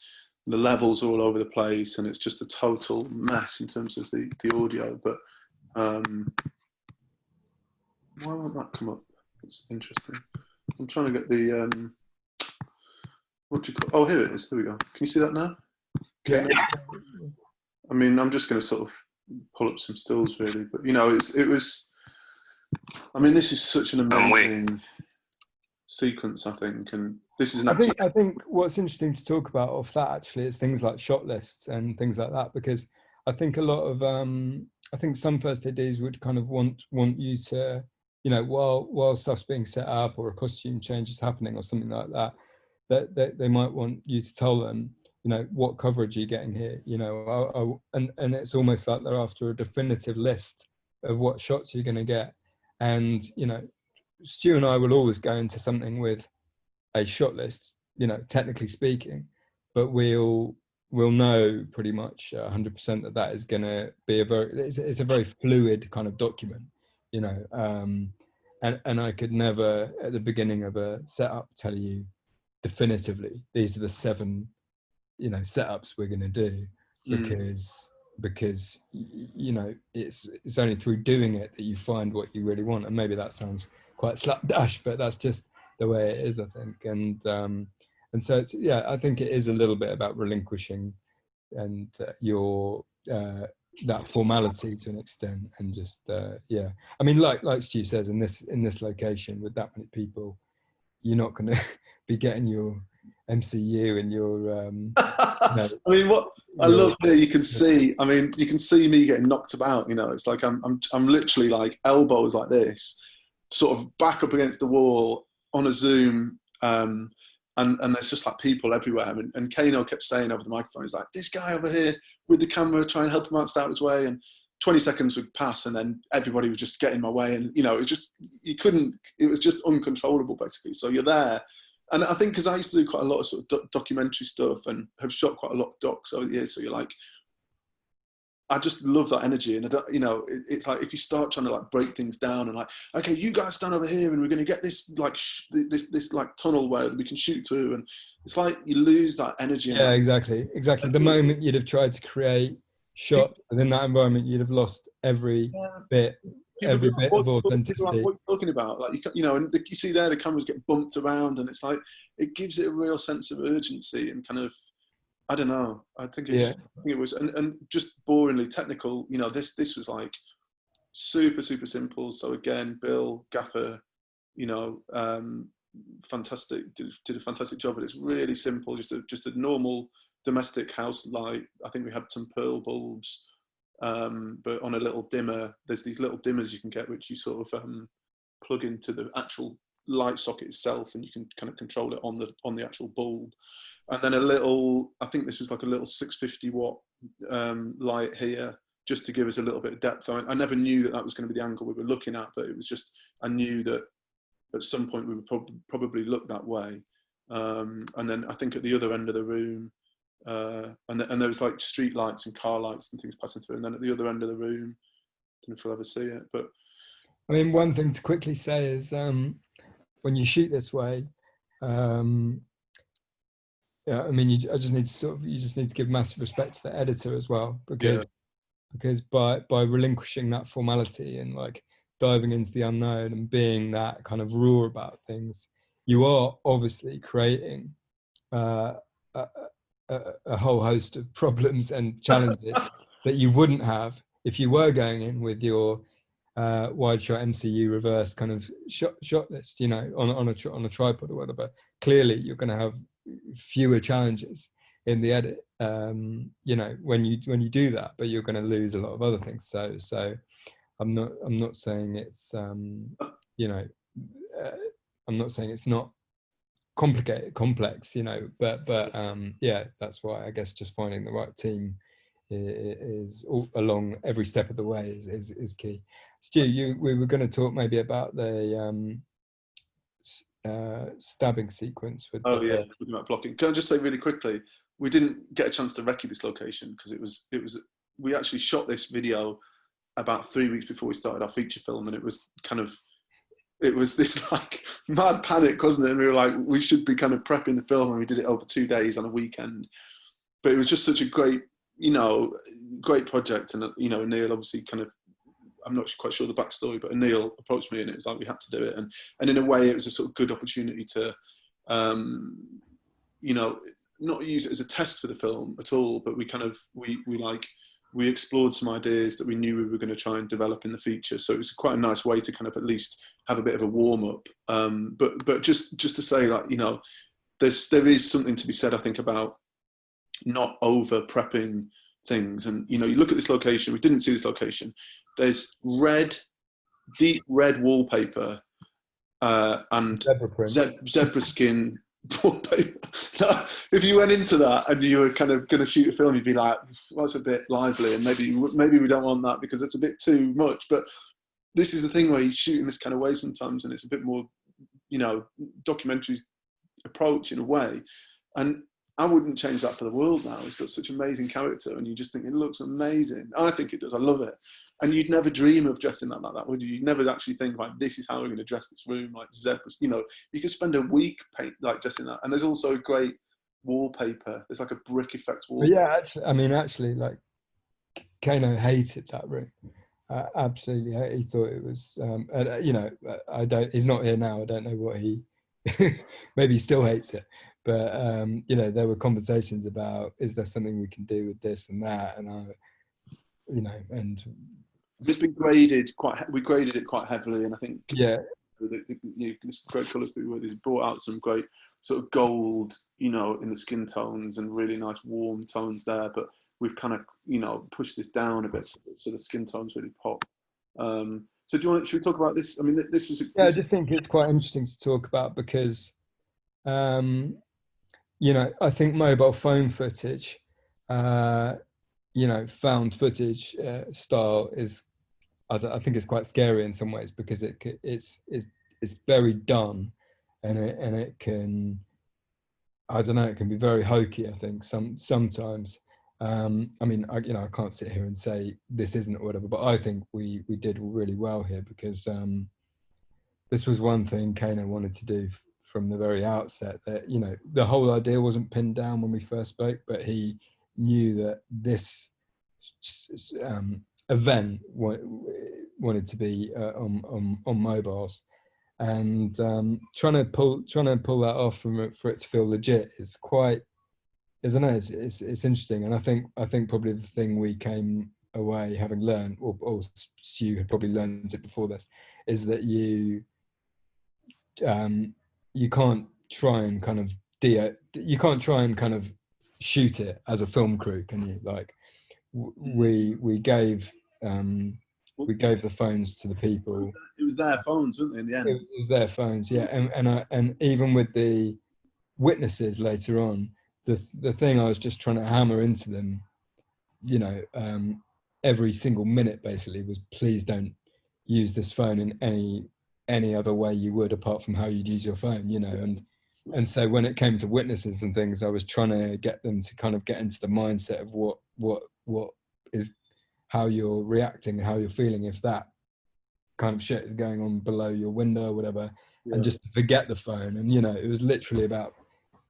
the levels all over the place, and it's just a total mess in terms of the audio. But why won't that come up? It's interesting. I'm trying to get the what do you call? Oh, here it is. There we go. Can you see that now? Okay. Yeah. I mean, I'm just going to sort of pull up some stills, really. But, you know, it was. I mean, this is such an amazing sequence, I think, and this is an. I think what's interesting to talk about off that actually is things like shot lists and things like that, because I think a lot of I think some first ADs would kind of want you to, you know, while stuff's being set up or a costume change is happening or something like that, that they might want you to tell them, you know, what coverage are you getting here, you know, and it's almost like they're after a definitive list of what shots you're going to get, and, you know, Stu and I will always go into something with a shot list, you know, technically speaking, but we'll know pretty much 100% that is going to be it's a very fluid kind of document, you know, and I could never at the beginning of a setup tell you definitively these are the 7, you know, setups we're going to do, because you know, it's only through doing it that you find what you really want. And maybe that sounds quite slapdash, but that's just the way it is, I think. And so it's, yeah, I think it is a little bit about relinquishing and your that formality to an extent, and just yeah, I mean, like Stu says, in this location with that many people, you're not going to be getting your MCU and your I mean, what I love here, you can see, I mean, you can see me getting knocked about, you know, it's like I'm literally like elbows like this, sort of back up against the wall on a Zoom, and there's just like people everywhere. And Kano kept saying over the microphone, he's like, this guy over here with the camera, trying to help him out, start his way. And 20 seconds would pass, and then everybody would just get in my way. And, you know, it was just uncontrollable, basically. So you're there. And I think because I used to do quite a lot of sort of documentary stuff and have shot quite a lot of docs over the years. So you're like, I just love that energy. And I don't, you know, it's like, if you start trying to like break things down and like, okay, you guys stand over here and we're going to get this like this like tunnel where we can shoot through, and it's like you lose that energy. Yeah, exactly. The moment you'd have tried to create shot within that environment, you'd have lost every bit of authenticity. Like, what are you talking about? Like, you know, and you see there the cameras get bumped around, and it's like it gives it a real sense of urgency and kind of, I don't know. I think it was, and just boringly technical. You know, this was like super simple. So again, Bill Gaffer, you know, fantastic, did a fantastic job. But it's really simple, just a normal domestic house light. I think we had some pearl bulbs, but on a little dimmer. There's these little dimmers you can get, which you sort of plug into the actual light socket itself, and you can kind of control it on the actual bulb. And then a little, I think this was like a little 650 watt light here, just to give us a little bit of depth. I never knew that was going to be the angle we were looking at, but it was just, I knew that at some point we would probably look that way. And then I think at the other end of the room, and there was like street lights and car lights and things passing through. And then at the other end of the room, I don't know if we'll ever see it, but. I mean, one thing to quickly say is when you shoot this way, yeah, I mean, you just need to give massive respect to the editor as well, because by relinquishing that formality and like diving into the unknown and being that kind of raw about things, you are obviously creating a whole host of problems and challenges that you wouldn't have if you were going in with your wide shot MCU reverse kind of shot list, you know, on a tripod or whatever. Clearly, you're going to have fewer challenges in the edit, you know, when you do that, but you're going to lose a lot of other things. So I'm not saying it's you know, I'm not saying it's not complex, you know, but yeah, that's why I guess just finding the right team is all along every step of the way is key. Stu, we were going to talk maybe about the stabbing sequence with talking about blocking. Can I just say really quickly, we didn't get a chance to recce this location because it was we actually shot this video about 3 weeks before we started our feature film, and it was this like mad panic, wasn't it? And we were like, we should be kind of prepping the film, and we did it over 2 days on a weekend. But it was just such a great project, and you know, Aneil obviously kind of, I'm not quite sure the backstory, but Aneil approached me and it was like we had to do it, and in a way it was a sort of good opportunity to you know, not use it as a test for the film at all, but we explored some ideas that we knew we were going to try and develop in the feature. So it was quite a nice way to kind of at least have a bit of a warm up. But just to say, like, you know, there is something to be said, I think, about not over prepping things. And, you know, you look at this location, we didn't see this location. There's deep red wallpaper and zebra skin wallpaper. If you went into that and you were kind of going to shoot a film, you'd be like, well, that's a bit lively, and maybe we don't want that because it's a bit too much. But this is the thing where you shoot in this kind of way sometimes, and it's a bit more, you know, documentary approach in a way. And I wouldn't change that for the world now. It's got such amazing character, and you just think it looks amazing. I think it does. I love it. And you'd never dream of dressing that like that, would you? You'd never actually think, like, this is how we're going to dress this room, like zebras. You know, you could spend a week dressing that. And there's also a great wallpaper. There's like a brick effect wallpaper. Yeah, actually, like, Kano hated that room. Absolutely, he thought it was. You know, I don't. He's not here now. I don't know what he. Maybe he still hates it. But you know, there were conversations about, is there something we can do with this and that, and you know, and it's been graded we graded it quite heavily, and I think yeah, this great colour through has brought out some great sort of gold, you know, in the skin tones, and really nice warm tones there. But we've kind of, you know, pushed this down a bit so the skin tones really pop. So should we talk about this? I mean, this was. I just think it's quite interesting to talk about because, you know, I think mobile phone footage, you know, found footage style is, I think it's quite scary in some ways, because it's very done, and it can, I don't know, it can be very hokey, I think, sometimes. I mean, you know, I can't sit here and say this isn't or whatever, but I think we did really well here, because this was one thing Kano wanted to do from the very outset. That, you know, the whole idea wasn't pinned down when we first spoke, but he knew that this event wanted to be on mobiles, and trying to pull that off for it to feel legit is quite, I don't know, it's interesting. And I think probably the thing we came away having learned, or Stu had probably learned it before this, is that you can't try and kind of shoot it as a film crew, can you? Like, we gave the phones to the people. It was their phones, wasn't it, in the end? It was their phones, yeah. And even with the witnesses later on, the thing I was just trying to hammer into them, you know, every single minute basically, was, please don't use this phone in any other way you would, apart from how you'd use your phone, you know. And so when it came to witnesses and things, I was trying to get them to kind of get into the mindset of what is, how you're reacting, how you're feeling if that kind of shit is going on below your window or whatever, and just to forget the phone. And, you know, it was literally about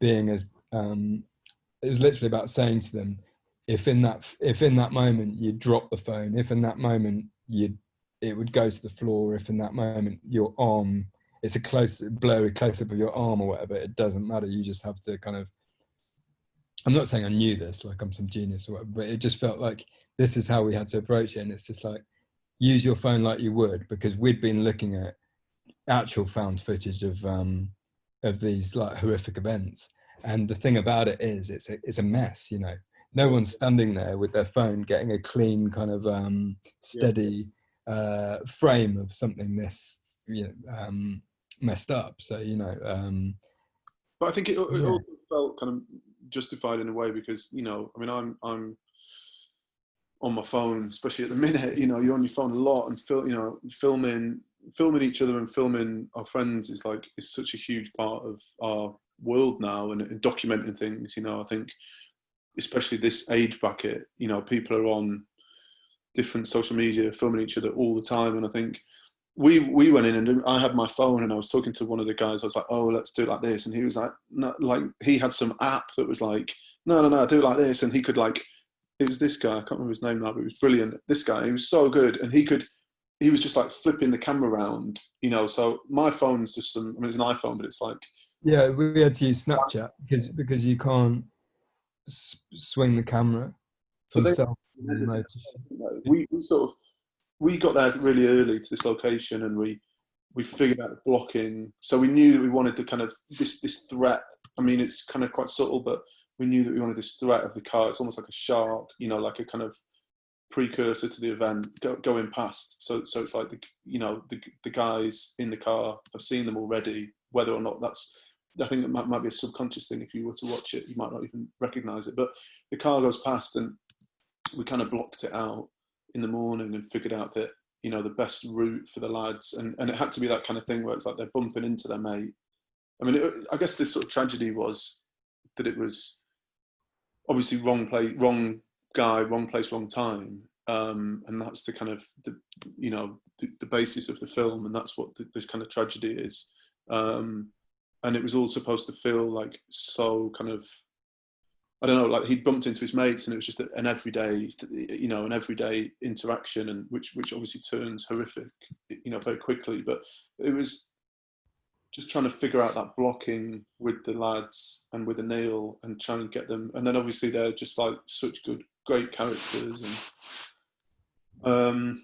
being as it was literally about saying to them, if in that moment you drop the phone, if in that moment it would go to the floor, if in that moment your arm, it's a blurry close-up of your arm or whatever, it doesn't matter. You just have to kind of, I'm not saying I knew this, like I'm some genius or whatever, but it just felt like this is how we had to approach it. And it's just like, use your phone like you would, because we'd been looking at actual found footage of these like horrific events. And the thing about it is, it's a mess, you know. No one's standing there with their phone getting a clean kind of steady frame of something this, you know, messed up. So, you know, but I think it also felt kind of justified in a way, because, you know, I mean, I'm on my phone, especially at the minute, you know, you're on your phone a lot, and filming each other and filming our friends is such a huge part of our world now, and documenting things, you know. I think especially this age bracket, you know, people are on different social media filming each other all the time. And I think we went in, and I had my phone, and I was talking to one of the guys. I was like, oh, let's do it like this. And he was like, no, like, he had some app that was like, no, do it like this. And he could, like, it was this guy, I can't remember his name now, but he was brilliant. This guy, he was so good. And he was just like flipping the camera around, you know. So my phone's just I mean, it's an iPhone, but it's like, yeah, we had to use Snapchat because you can't swing the camera from self. We got there really early to this location, and we figured out the blocking. So we knew that we wanted to kind of this threat. I mean, it's kind of quite subtle, but we knew that we wanted this threat of the car. It's almost like a shark, you know, like a kind of precursor to the event going past. So it's like the guys in the car, I've seen them already. Whether or not I think it might be a subconscious thing. If you were to watch it, you might not even recognize it. But the car goes past, and we kind of blocked it out in the morning and figured out that you know, the best route for the lads, and it had to be that kind of thing where it's like they're bumping into their mate. I mean, I guess the sort of tragedy was that it was obviously wrong place, wrong guy, wrong place, wrong time, and that's the kind of you know, the basis of the film, and that's what this kind of tragedy is. And it was all supposed to feel like so kind of, I don't know, like he'd bumped into his mates, and it was just an everyday, you know, an everyday interaction, and which obviously turns horrific, you know, very quickly. But it was just trying to figure out that blocking with the lads and with Aneil, and trying to get them. And then obviously they're just like such great characters. And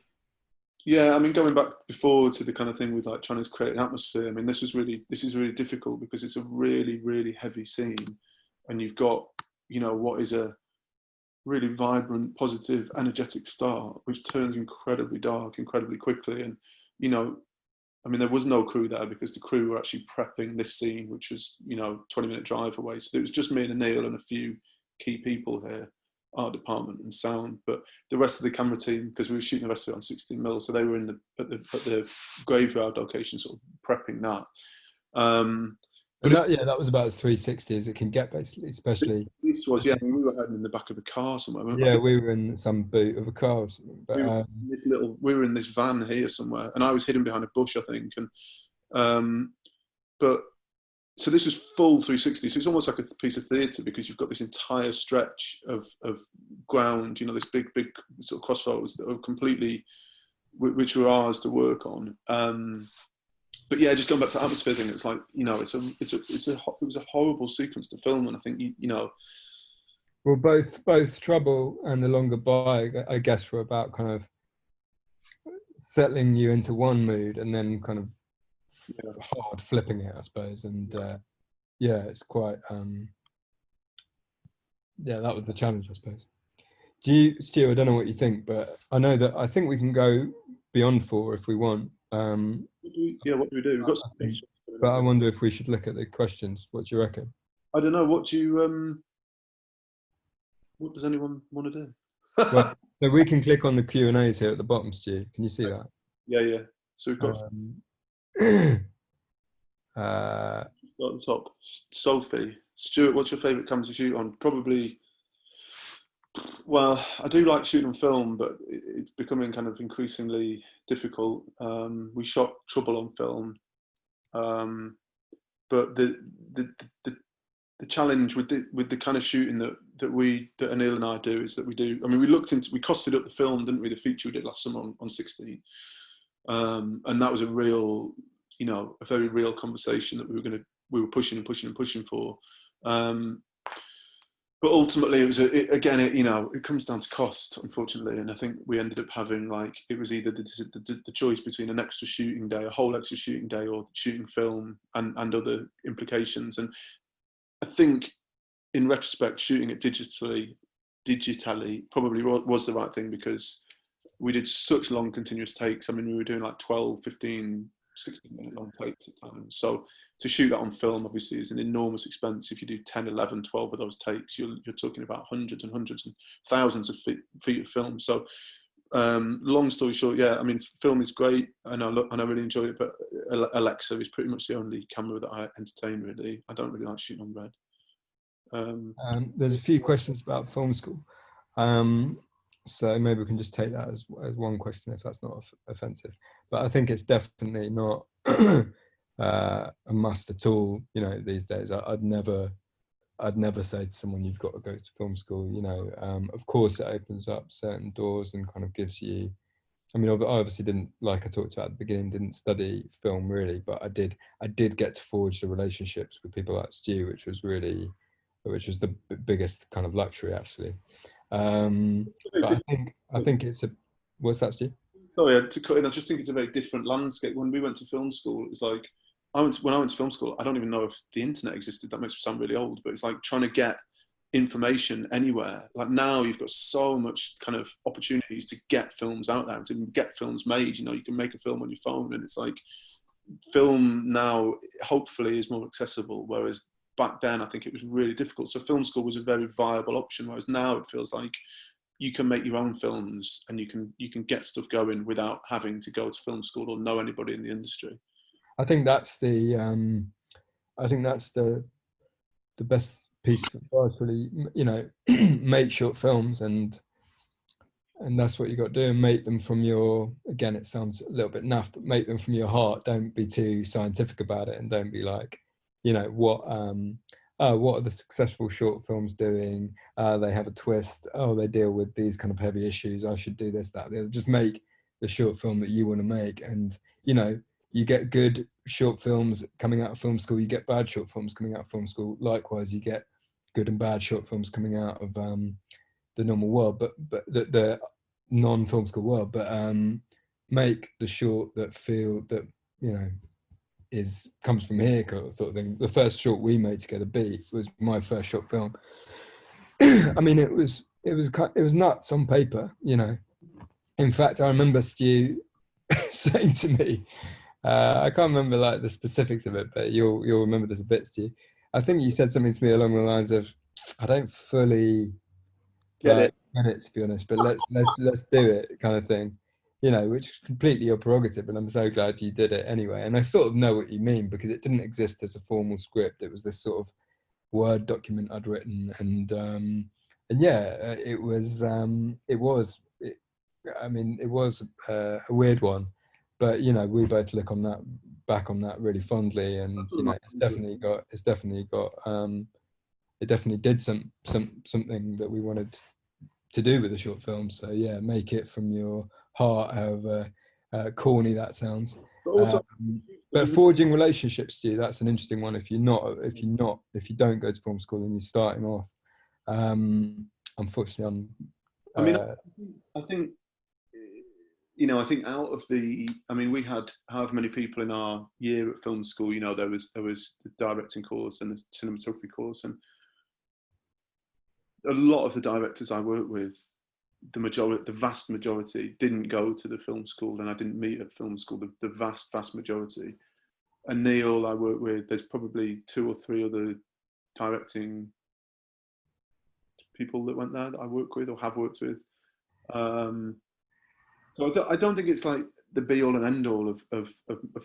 yeah, I mean, going back before to the kind of thing with like trying to create an atmosphere. I mean, this is really difficult because it's a really, really heavy scene, and you've got, you know, what is a really vibrant, positive, energetic start, which turns incredibly dark incredibly quickly. And, you know, I mean, there was no crew there because the crew were actually prepping this scene, which was, you know, 20-minute drive away. So it was just me and Aneil and a few key people here, art department and sound. But the rest of the camera team, because we were shooting the rest of it on 16mm, so they were in at the graveyard location, sort of prepping that. But that was about as 360 as it can get, basically, especially. This was, yeah, I mean, we were hiding in the back of a car somewhere. Yeah, we were in some boot of a car or something. But, we were in this van here somewhere, and I was hidden behind a bush, I think. And but so this was full 360. So it's almost like a piece of theatre, because you've got this entire stretch of ground, you know, this big sort of crossroads that are completely, which were ours to work on. But yeah, just going back to the atmosphere thing, it's like, you know, it was a horrible sequence to film, and I think you know. Well, both Trouble and The Longer Bye, I guess, were about kind of settling you into one mood and then kind of hard flipping it, I suppose. And yeah, it's quite yeah, that was the challenge, I suppose. Stu, I don't know what you think, but I know that I think we can go beyond 4 if we want. Yeah, what do we do? We've got but I wonder if we should look at the questions. What do you reckon? I don't know. What does anyone want to do? Well, so we can click on the Q&As here at the bottom, Stu. Can you see that? Yeah. So we've got at the top, Sophie. Stuart, what's your favourite camera to shoot on? Probably. Well, I do like shooting on film, but it's becoming kind of increasingly difficult. We shot Trouble on film, but the challenge with the kind of shooting that Aneil and I do is that we do. I mean, we costed up the film, didn't we? The feature we did last summer on 16, and that was a real, you know, a very real conversation that we were pushing for. But ultimately, you know, it comes down to cost, unfortunately. And I think we ended up having, like, it was either the choice between an extra shooting day, a whole extra shooting day, or shooting film and other implications. And I think, in retrospect, shooting it digitally probably was the right thing, because we did such long continuous takes. I mean, we were doing like 12, 15, 16-minute long takes at times. So to shoot that on film, obviously, is an enormous expense. If you do 10, 11, 12 of those takes, you're talking about hundreds and hundreds and thousands of feet of film. So long story short, yeah, I mean, film is great, and I really enjoy it, but Alexa is pretty much the only camera that I entertain, really. I don't really like shooting on red. There's a few questions about film school. So maybe we can just take that as one question, if that's not offensive. But I think it's definitely not a must at all. You know, these days, I'd never say to someone, you've got to go to film school. You know, of course, it opens up certain doors and kind of gives you. I mean, I obviously didn't, like I talked about at the beginning, didn't study film really, but I did get to forge the relationships with people like Stu, which was the biggest kind of luxury, actually. But I think it's a. What's that, Steve? Sorry, to cut in. I just think it's a very different landscape. When we went to film school, it was like when I went to film school, I don't even know if the internet existed. That makes me sound really old, but it's like trying to get information anywhere. Like now, you've got so much kind of opportunities to get films out there, to get films made. You know, you can make a film on your phone, and it's like film now, hopefully, is more accessible. Whereas back then, I think it was really difficult. So film school was a very viable option, whereas now it feels like you can make your own films, and you can get stuff going without having to go to film school or know anybody in the industry. I think that's the best piece of advice, really. You know, make short films, and that's what you got to do, and make them from your, again, it sounds a little bit naff, but make them from your heart. Don't be too scientific about it, and don't be like, you know, what are the successful short films doing? They have a twist. Oh, they deal with these kind of heavy issues. I should do this, that, the other. Just make the short film that you want to make. And, you know, you get good short films coming out of film school. You get bad short films coming out of film school. Likewise, you get good and bad short films coming out of the normal world, but the non-film school world. But make the short that feel that, you know, comes from here, sort of thing. The first short we made together, B, was my first short film. I mean, it was nuts on paper, you know. In fact, I remember Stu saying to me, I can't remember like the specifics of it, but you'll remember this a bit, Stu. I think you said something to me along the lines of, I don't fully get it, to be honest, but let's do it, kind of thing. You know, which is completely your prerogative, and I'm so glad you did it anyway. And I sort of know what you mean, because it didn't exist as a formal script. It was this sort of Word document I'd written, and yeah, it was a weird one, but you know, we both look back on that really fondly, and you know, it definitely did something that we wanted to do with the short film. So yeah, make it from your heart, however corny that sounds. But forging relationships, Stu, that's an interesting one. If you don't go to film school and you're starting off, unfortunately, I think, you know, I think out of the, I mean, we had however many people in our year at film school. You know, there was the directing course and the cinematography course, and a lot of the directors I worked with, the vast majority didn't go to the film school, and I didn't meet at film school. The vast majority. Aneil, I work with, there's probably 2 or 3 other directing people that went there that I work with or have worked with. So I don't think it's like the be all and end all of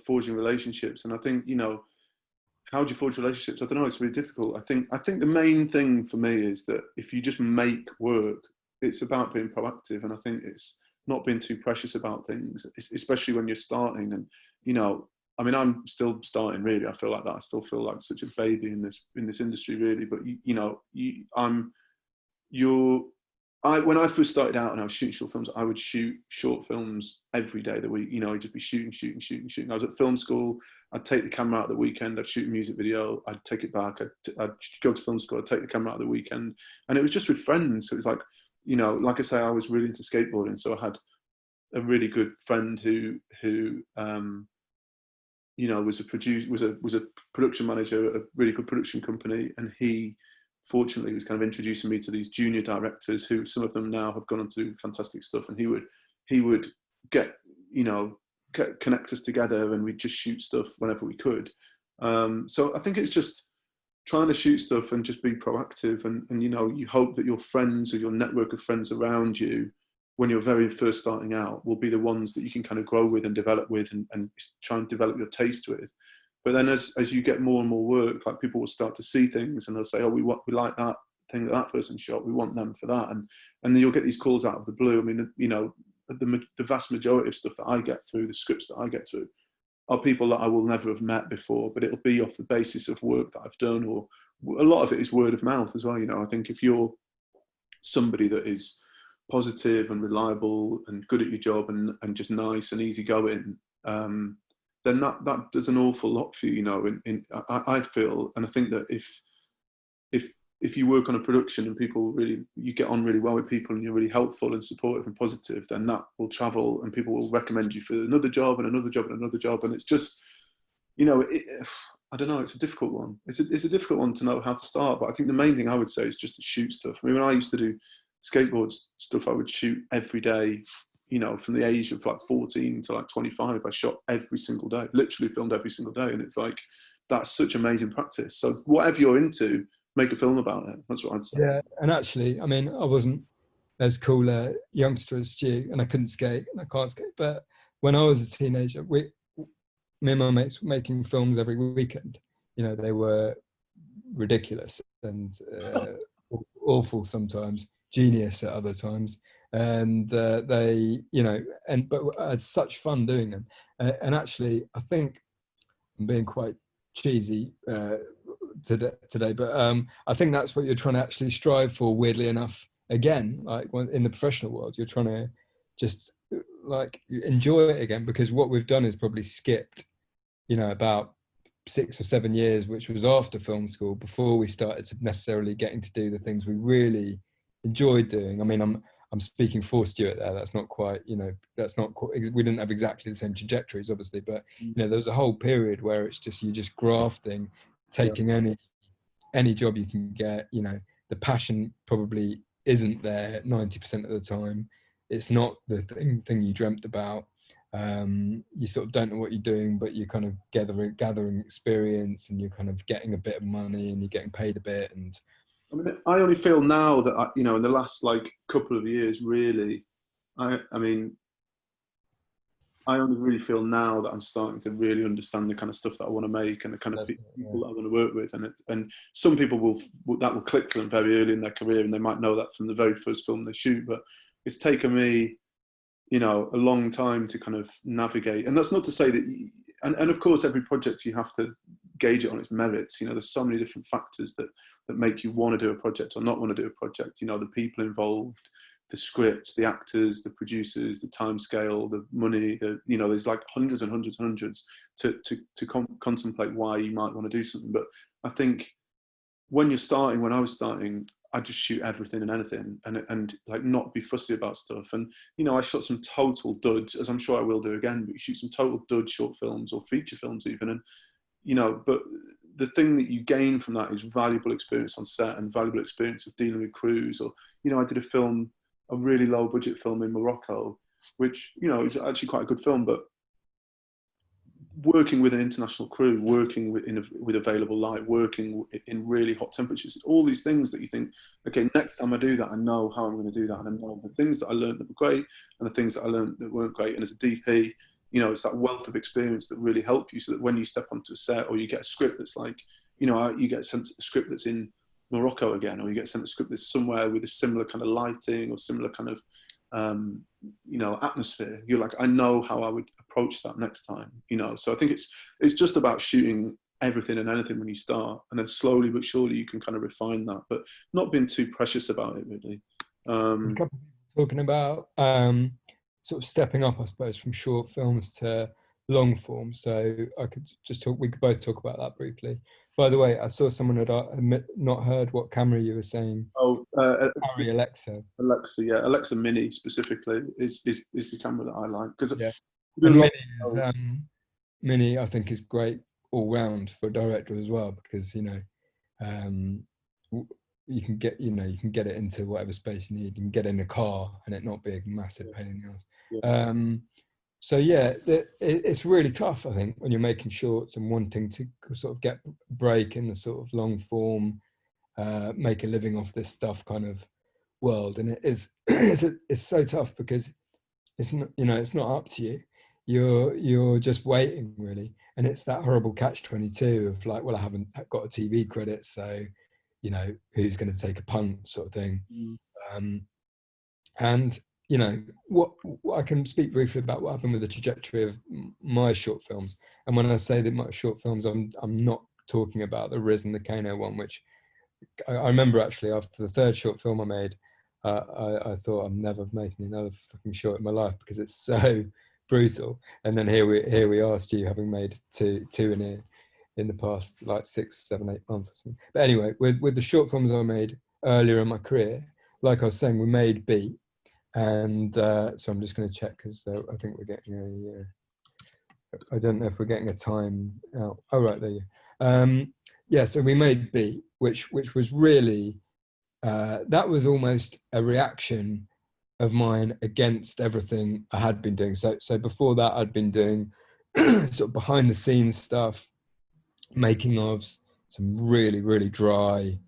forging relationships. And I think, you know, how do you forge relationships? I don't know. It's really difficult. I think the main thing for me is that if you just make work, it's about being proactive. And I think it's not being too precious about things, especially when you're starting. And, you know, I mean, I'm still starting, really. I feel like that. I still feel like such a baby in this industry, really. But when I first started out and I was shooting short films, I would shoot short films every day of the week. You know, I'd just be shooting. I was at film school. I'd take the camera out of the weekend. I'd shoot a music video. I'd take it back. I'd go to film school. I'd take the camera out of the weekend. And it was just with friends. So it was like, you know, like I say, I was really into skateboarding. So I had a really good friend who you know, was a production manager at a really good production company, and he fortunately was kind of introducing me to these junior directors who, some of them now have gone on to do fantastic stuff, and he would get, you know, connect us together, and we'd just shoot stuff whenever we could. So I think it's just trying to shoot stuff and just be proactive, and you know, you hope that your friends or your network of friends around you, when you're very first starting out, will be the ones that you can kind of grow with and develop with, and try and develop your taste with. But then as you get more and more work, like, people will start to see things and they'll say, oh, we like that thing that person shot, we want them for that. And then you'll get these calls out of the blue. I mean, you know, the vast majority of stuff that I get through, the scripts that I get through, are people that I will never have met before, but it'll be off the basis of work that I've done, or a lot of it is word of mouth as well. You know, I think if you're somebody that is positive and reliable and good at your job and just nice and easygoing, then that does an awful lot for you. You know, I feel, and I think that if you work on a production and you get on really well with people and you're really helpful and supportive and positive, then that will travel and people will recommend you for another job and another job and another job. And it's just, you know, I don't know, it's a difficult one. It's a difficult one to know how to start. But I think the main thing I would say is just to shoot stuff. I mean, when I used to do skateboard stuff, I would shoot every day, you know, from the age of like 14 to like 25. I shot every single day, literally filmed every single day. And it's like, that's such amazing practice. So whatever you're into, make a film about it. That's what I'd say. Yeah, and actually, I mean, I wasn't as cool a youngster as Stu, and I couldn't skate and I can't skate. But when I was a teenager, me and my mates were making films every weekend. You know, they were ridiculous and awful sometimes, genius at other times. And they, you know, but I had such fun doing them. And actually, I think I'm being quite cheesy today, but I think that's what you're trying to actually strive for, weirdly enough. Again, like in the professional world, you're trying to just like enjoy it again, because what we've done is probably skipped, you know, about 6 or 7 years, which was after film school, before we started to necessarily getting to do the things we really enjoyed doing. I mean, I'm speaking for Stuart there. That's not quite, you know, that's not quite, we didn't have exactly the same trajectories, obviously, but you know, there was a whole period where it's just, you're just grafting, taking any job you can get. You know, the passion probably isn't there 90% of the time. It's not the thing you dreamt about. You sort of don't know what you're doing, but you're kind of gathering experience, and you're kind of getting a bit of money, and you're getting paid a bit. And I mean, I only feel now that you know, in the last like couple of years, really, I mean, I only really feel now that I'm starting to really understand the kind of stuff that I want to make and the kind of people that I want to work with. And some people will click for them very early in their career, and they might know that from the very first film they shoot. But it's taken me, you know, a long time to kind of navigate. And that's not to say that, and of course, every project you have to gauge it on its merits. You know, there's so many different factors that make you want to do a project or not want to do a project. You know, the people involved, the script, the actors, the producers, the time scale, the money, you know, there's like hundreds and hundreds and hundreds to contemplate why you might want to do something. But I think when I was starting, I just shoot everything and anything, and like not be fussy about stuff. And, you know, I shot some total duds, as I'm sure I will do again, but you shoot some total dud short films or feature films even. And, you know, but the thing that you gain from that is valuable experience on set and valuable experience of dealing with crews. Or, you know, I did a really low budget film in Morocco, which, you know, is actually quite a good film, but working with an international crew, working with available light, working in really hot temperatures, all these things that you think, okay, next time I do that, I know how I'm going to do that. And I know the things that I learned that were great and the things that I learned that weren't great. And as a DP, you know, it's that wealth of experience that really help you, so that when you step onto a set, or you get a script that's like, you know, you get sent a script that's in Morocco again, or you get sent a script that's somewhere with a similar kind of lighting or similar kind of, you know, atmosphere, you're like, I know how I would approach that next time, you know. So I think it's just about shooting everything and anything when you start, and then slowly but surely you can kind of refine that, but not being too precious about it, really. there's a couple of people talking about sort of stepping up, I suppose, from short films to long form. So we could both talk about that briefly. By the way, I saw someone had not heard what camera you were saying. Oh, Alexa. Yeah, Alexa Mini specifically is the camera that I like, because yeah, and Mini I think is great all round for a director as well, because, you know, you can get it into whatever space you need. You can get in a car and it not be a massive pain in the ass. Yeah. So yeah, it's really tough, I think, when you're making shorts and wanting to sort of get a break in the sort of long form, make a living off this stuff kind of world. And it is, it's so tough, because it's not, you know, it's not up to you. You're just waiting, really. And it's that horrible catch-22 of like, well, I haven't got a TV credit, so, you know, who's going to take a punt sort of thing. And, you know, what I can speak briefly about what happened with the trajectory of my short films. And when I say that my short films, I'm not talking about the Riz and the Kano one, which I remember actually after the third short film I made, I thought I'm never making another fucking short in my life, because it's so brutal. And then here we are, Stu, having made two in the past like 6, 7, 8 months or something. But anyway, with the short films I made earlier in my career, like I was saying, we made Beat. And so I'm just going to check, because I think we're getting I don't know if we're getting a time out. Oh, right, there you go. Yeah, so we made Beat, which was really, that was almost a reaction of mine against everything I had been doing. So before that, I'd been doing sort of behind the scenes stuff, making of some really, really dry,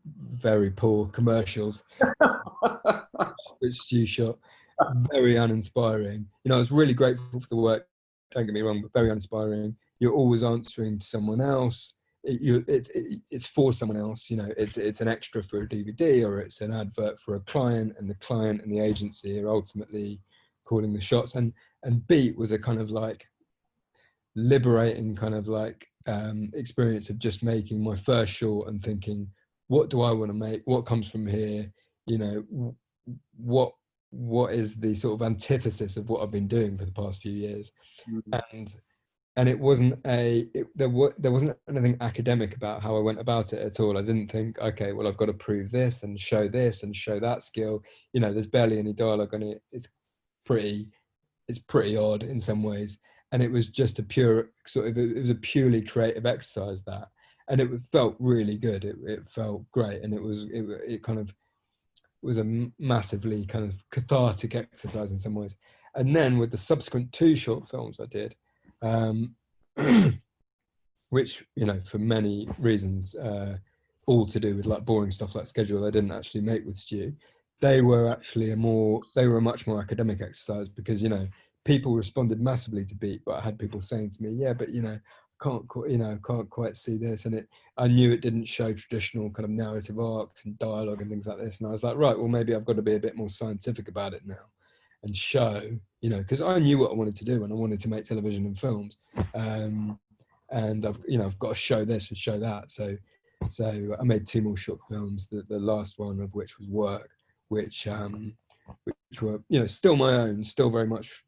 very poor commercials. which Stu shot. Very uninspiring. You know, I was really grateful for the work, don't get me wrong, but very uninspiring. You're always answering to someone else. It's for someone else. You know, it's an extra for a DVD, or it's an advert for a client, and the client and the agency are ultimately calling the shots. And Beat was a kind of like liberating kind of like experience of just making my first short and thinking, what do I want to make? What comes from here? You know, what is the sort of antithesis of what I've been doing for the past few years? And it wasn't there wasn't anything academic about how I went about it at all. I didn't think, okay, well, I've got to prove this and show that skill. You know, there's barely any dialogue on it. It's pretty odd in some ways. And it was just a pure sort of, it was a purely creative exercise, that, and it felt really good. It felt great, and it kind of was a massively kind of cathartic exercise in some ways. And then with the subsequent 2 short films I did, which, you know, for many reasons, all to do with like boring stuff like Schedule, I didn't actually make with Stu. They were actually a much more academic exercise, because, you know, people responded massively to Beat, but I had people saying to me, yeah, but, you know, can't quite see this, and I knew it didn't show traditional kind of narrative arcs and dialogue and things like this, and I was like, right, well, maybe I've got to be a bit more scientific about it now and show, you know, because I knew what I wanted to do, and I wanted to make television and films, and I've got to show this and show that. So I made 2 more short films, the last one of which was Work, which were, you know, still my own, still very much,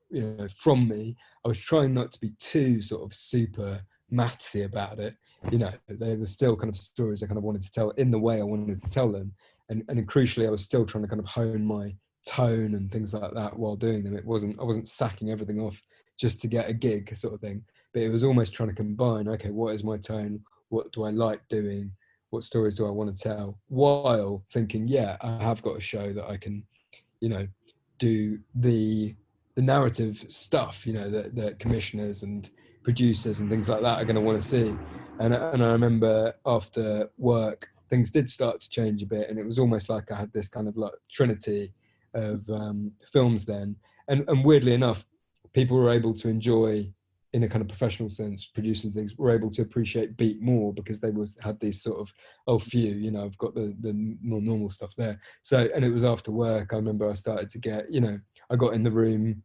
you know, from me. I was trying not to be too sort of super mathsy about it. You know, they were still kind of stories I kind of wanted to tell in the way I wanted to tell them, and crucially, I was still trying to kind of hone my tone and things like that while doing them. I wasn't sacking everything off just to get a gig sort of thing, but it was almost trying to combine, okay, what is my tone, what do I like doing, what stories do I want to tell, while thinking, yeah, I have got a show that I can, you know, do the narrative stuff, you know, that commissioners and producers and things like that are going to want to see. And I remember after Work, things did start to change a bit, and it was almost like I had this kind of like trinity of films then. And weirdly enough, people were able to enjoy, in a kind of professional sense, producing things, were able to appreciate Beat more, because they had these sort of, you know, I've got the more normal stuff there. So, and it was after Work, I remember I started to get, you know, I got in the room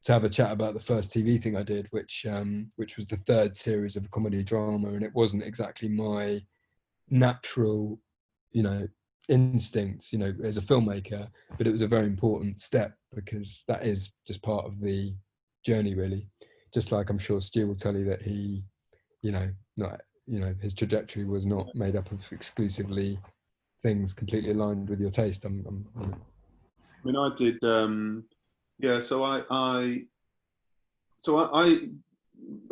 to have a chat about the first TV thing I did, which was the 3rd series of a comedy drama, and it wasn't exactly my natural, you know, instincts, you know, as a filmmaker, but it was a very important step, because that is just part of the journey, really. Just like I'm sure Stu will tell you that he, you know, not, you know, his trajectory was not made up of exclusively things completely aligned with your taste. You know. I mean, I did, yeah. So I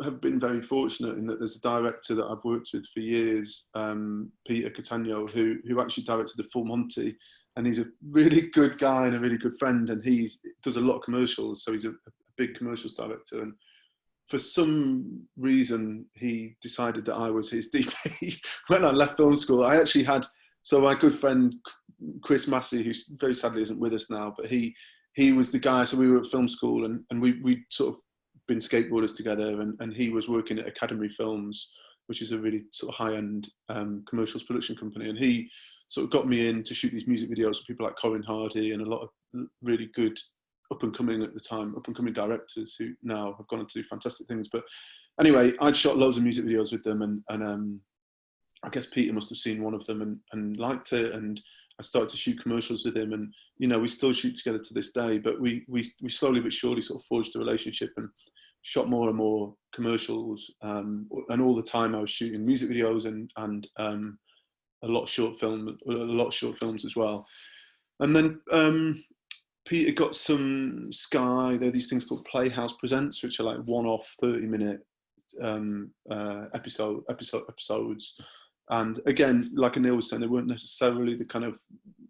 have been very fortunate in that there's a director that I've worked with for years, Peter Catania, who actually directed the Full Monty, and he's a really good guy and a really good friend, and he does a lot of commercials, so he's a big commercials director. And for some reason, he decided that I was his DP when I left film school. I actually had, so my good friend Chris Massey, who very sadly isn't with us now, but he was the guy. So we were at film school, and we sort of been skateboarders together, and he was working at Academy Films, which is a really sort of high-end commercials production company, and he sort of got me in to shoot these music videos for people like Corin Hardy and a lot of really good up-and-coming directors who now have gone on to do fantastic things. But anyway, I'd shot loads of music videos with them, and I guess Peter must have seen one of them and liked it, and I started to shoot commercials with him, and, you know, we still shoot together to this day, but we slowly but surely sort of forged a relationship and shot more and more commercials, and all the time I was shooting music videos and a lot of short films as well. And then Peter got some Sky. There are these things called Playhouse Presents, which are like one-off 30-minute episodes. And again, like Aneil was saying, they weren't necessarily the kind of,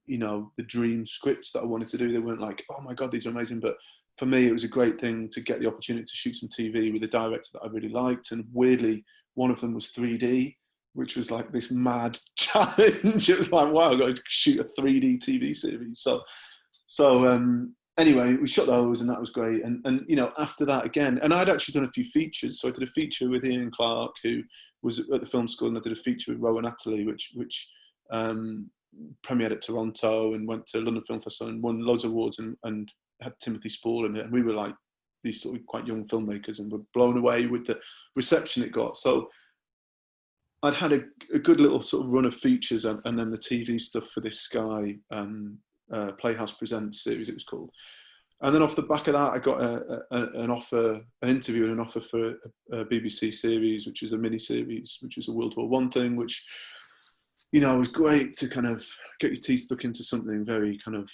you know, the dream scripts that I wanted to do. They weren't like, oh my God, these are amazing. But for me, it was a great thing to get the opportunity to shoot some TV with a director that I really liked. And weirdly, one of them was 3D, which was like this mad challenge. It was like, wow, I've got to shoot a 3D TV series. So anyway, we shot those, and that was great. And you know, after that again, and I'd actually done a few features. So I did a feature with Ian Clark, who was at the film school, and I did a feature with Rowan Atterley, which premiered at Toronto and went to London Film Festival and won loads of awards, and had Timothy Spall in it. And we were like these sort of quite young filmmakers, and were blown away with the reception it got. So I'd had a good little sort of run of features, and then the TV stuff for this Sky Playhouse Presents series, it was called. And then off the back of that, I got an offer, an interview and an offer for a BBC series, which was a mini series, which was a World War I thing, which, you know, was great to kind of get your teeth stuck into something very kind of,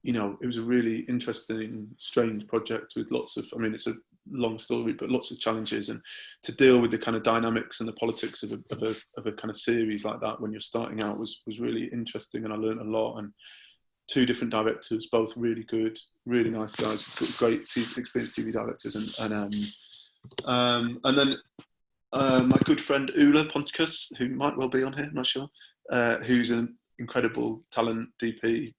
you know, it was a really interesting, strange project with lots of, I mean, it's a long story, but lots of challenges, and to deal with the kind of dynamics and the politics of a kind of series like that when you're starting out was really interesting, and I learned a lot. And two different directors, both really good, really nice guys, great experienced TV directors, and then my good friend Ula Ponticus, who might well be on here, I'm not sure, who's an incredible talent DP,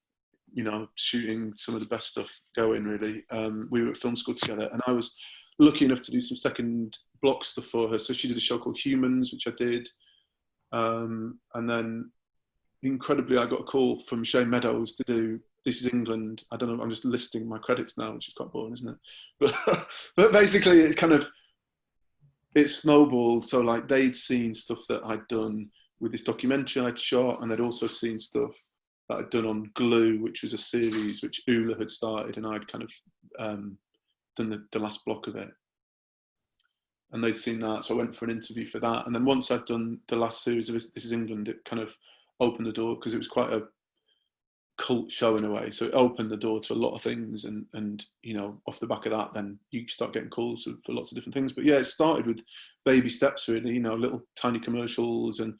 you know, shooting some of the best stuff going, really. We were at film school together, and I was lucky enough to do some second block stuff for her. So she did a show called Humans, which I did. And then incredibly, I got a call from Shane Meadows to do This Is England. I don't know, I'm just listing my credits now, which is quite boring, isn't it? But basically, it's kind of, it snowballed. So like, they'd seen stuff that I'd done with this documentary I'd shot, and they'd also seen stuff that I'd done on Glue, which was a series which Ula had started, and I'd kind of done the last block of it. And they'd seen that, so I went for an interview for that. And then once I'd done the last series of This Is England, it kind of opened the door, because it was quite a cult show in a way. So it opened the door to a lot of things, and you know, off the back of that, then you start getting calls for lots of different things. But yeah, it started with baby steps, really, you know, little tiny commercials. And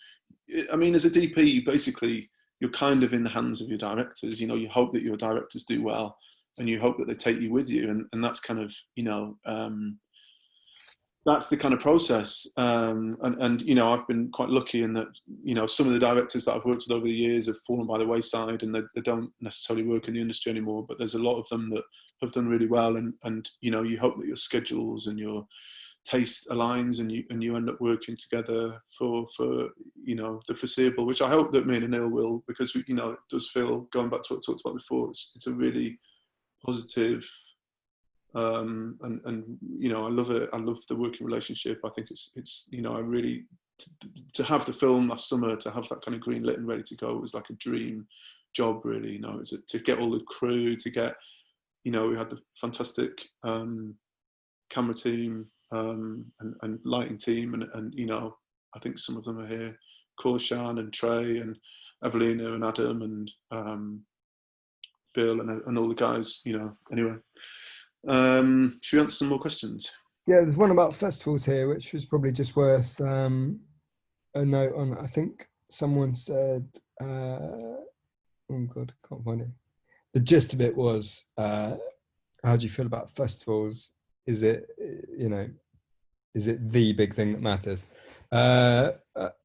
I mean, as a DP, basically, you're kind of in the hands of your directors. You know, you hope that your directors do well, and you hope that they take you with you. And that's kind of, you know, that's the kind of process. And, you know, I've been quite lucky in that, you know, some of the directors that I've worked with over the years have fallen by the wayside, and they don't necessarily work in the industry anymore, but there's a lot of them that have done really well. And you know, you hope that your schedules and your taste aligns, and you end up working together for you know, the foreseeable, which I hope that me and Aneil will, because you know, it does feel, going back to what I talked about before, it's a really positive, and you know, I love it. I love the working relationship. I think it's you know, I really, to have the film last summer, to have that kind of green lit and ready to go, it was like a dream job, really. You know, to get all the crew, to get, you know, we had the fantastic camera team, and lighting team, and you know, I think some of them are here, Korshan and Trey and Evelina and Adam and Bill and all the guys, you know. Anyway, should we answer some more questions? Yeah, there's one about festivals here, which was probably just worth a note on. I think someone said, oh God, I can't find it. The gist of it was, how do you feel about festivals? Is it, you know, is it the big thing that matters?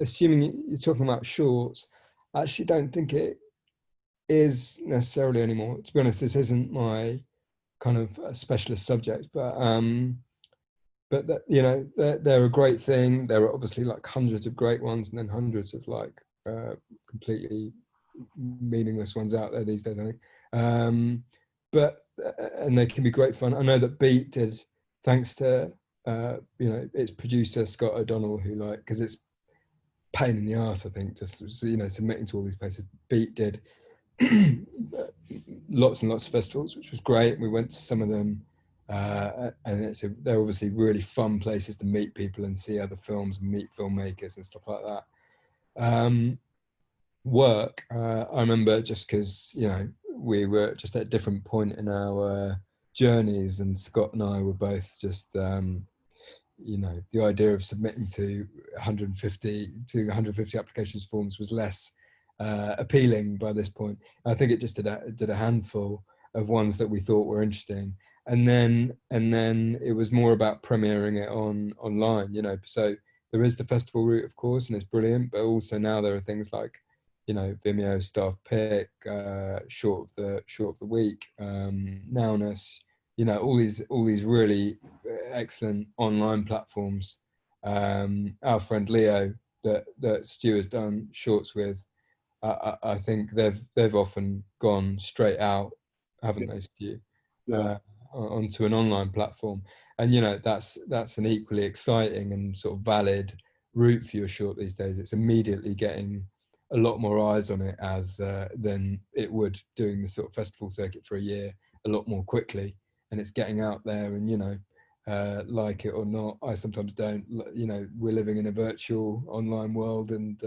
Assuming you're talking about shorts, I actually don't think it is necessarily anymore. To be honest, this isn't my kind of specialist subject, but that, you know, they're a great thing. There are obviously like hundreds of great ones, and then hundreds of like completely meaningless ones out there these days, I think. But and they can be great fun. I know that Beat did, thanks to you know, its producer Scott O'Donnell, who, like, because it's pain in the arse, I think, just, you know, submitting to all these places. Beat did lots and lots of festivals, which was great. We went to some of them, and they're obviously really fun places to meet people and see other films and meet filmmakers and stuff like that. Work, I remember, just because, you know, we were just at a different point in our journeys, and Scott and I were both just, you know, the idea of submitting to 150 applications forms was less appealing by this point. I think it just did a handful of ones that we thought were interesting, and then it was more about premiering it online, you know. So there is the festival route, of course, and it's brilliant, but also now there are things like you know, Vimeo staff pick, short of the week, Nowness, you know, all these really excellent online platforms. Our friend Leo that Stu has done shorts with, I think they've often gone straight out, haven't they, Stu? Yeah. Onto an online platform, and you know, that's an equally exciting and sort of valid route for your short these days. It's immediately getting a lot more eyes on it as than it would doing the sort of festival circuit for a year, a lot more quickly, and it's getting out there. And you know, like it or not, I sometimes don't, you know, we're living in a virtual online world, and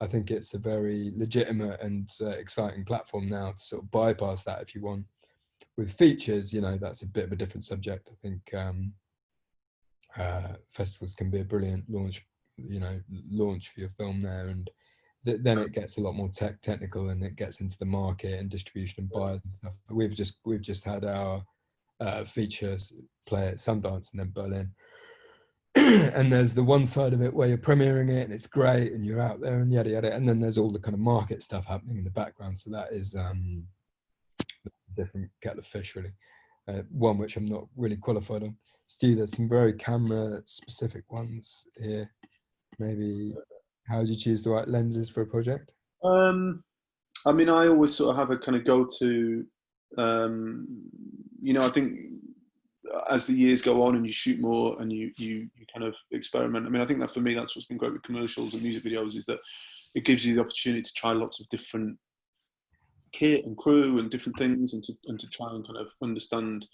I think it's a very legitimate and exciting platform now to sort of bypass that if you want. With features, you know, that's a bit of a different subject. I think festivals can be a brilliant launch, you know, launch for your film there, and then it gets a lot more technical, and it gets into the market and distribution and buyers and stuff. But we've just had our features play at Sundance and then Berlin. And there's the one side of it where you're premiering it and it's great and you're out there and yada yada, and then there's all the kind of market stuff happening in the background. So that is a different kettle of fish, really. One which I'm not really qualified on. Stu, there's some very camera specific ones here. Maybe how do you choose the right lenses for a project? I mean, I always sort of have a kind of go-to, you know, I think as the years go on and you shoot more and you kind of experiment. I mean, I think that for me, that's what's been great with commercials and music videos, is that it gives you the opportunity to try lots of different kit and crew and different things, and to try and kind of understand,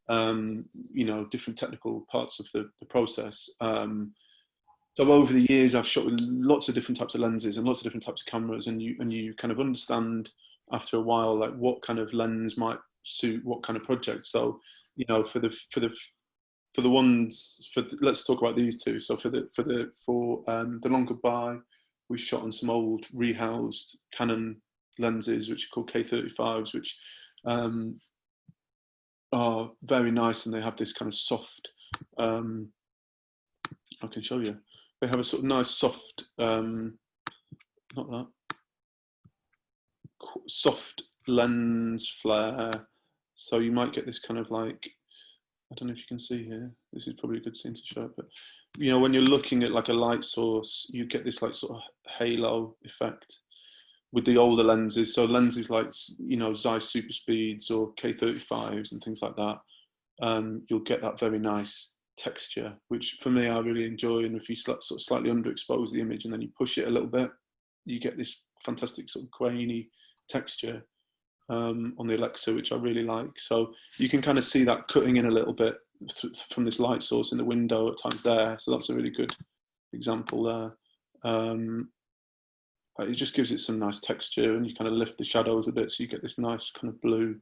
you know, different technical parts of the process. So over the years, I've shot with lots of different types of lenses and lots of different types of cameras, and you kind of understand after a while, like what kind of lens might suit what kind of project. So, you know, for the ones, let's talk about these two. So for the Long Goodbye, we shot on some old rehoused Canon lenses, which are called K35s, which are very nice, and they have this kind of soft, I can show you. They have a sort of nice soft, not that, soft lens flare. So you might get this kind of like, I don't know if you can see here, this is probably a good scene to show it, but you know, when you're looking at like a light source, you get this like sort of halo effect with the older lenses. So lenses like, you know, Zeiss Super Speeds or K35s and things like that, you'll get that very nice texture, which for me I really enjoy. And if you sort of slightly underexpose the image and then you push it a little bit, you get this fantastic sort of grainy texture on the Alexa, which I really like. So you can kind of see that cutting in a little bit from this light source in the window at times there. So that's a really good example there. It just gives it some nice texture, and you kind of lift the shadows a bit, so you get this nice kind of blue,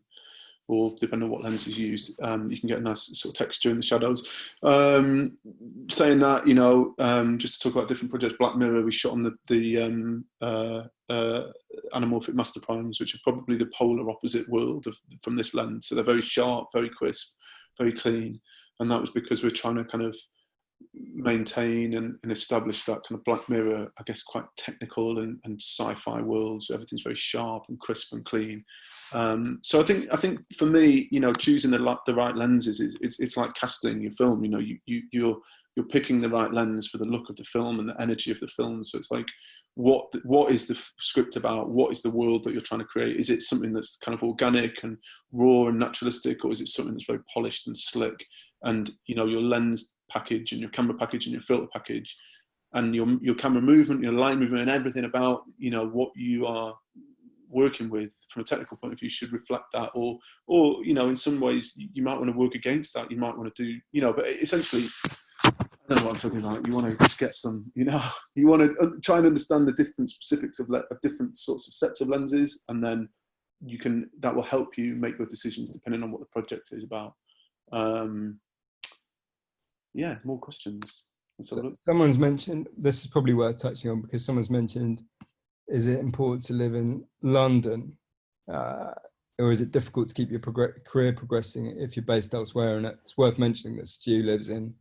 or depending on what lens you use, you can get a nice sort of texture in the shadows. Saying that, you know, just to talk about different projects, Black Mirror, we shot on the anamorphic master primes, which are probably the polar opposite world from this lens. So they're very sharp, very crisp, very clean, and that was because we're trying to kind of maintain and establish that kind of Black Mirror, I guess, quite technical and sci-fi world. So everything's very sharp and crisp and clean. So I think for me, you know, choosing the right lenses it's like casting your film. You know, you're picking the right lens for the look of the film and the energy of the film. So it's like, what is the script about? What is the world that you're trying to create? Is it something that's kind of organic and raw and naturalistic, or is it something that's very polished and slick? And you know, your lens package and your camera package and your filter package and your camera movement, your line movement, and everything about, you know, what you are working with from a technical point of view should reflect that. Or you know, in some ways you might want to work against that. You might want to do, you know, but essentially, I don't know what I'm talking about. You want to just get some, you know, you want to try and understand the different specifics of different sorts of sets of lenses, and then that will help you make your decisions depending on what the project is about. Yeah, more questions. So someone's mentioned, this is probably worth touching on, because someone's mentioned, is it important to live in London? Or is it difficult to keep your career progressing if you're based elsewhere? And it's worth mentioning that Stu lives in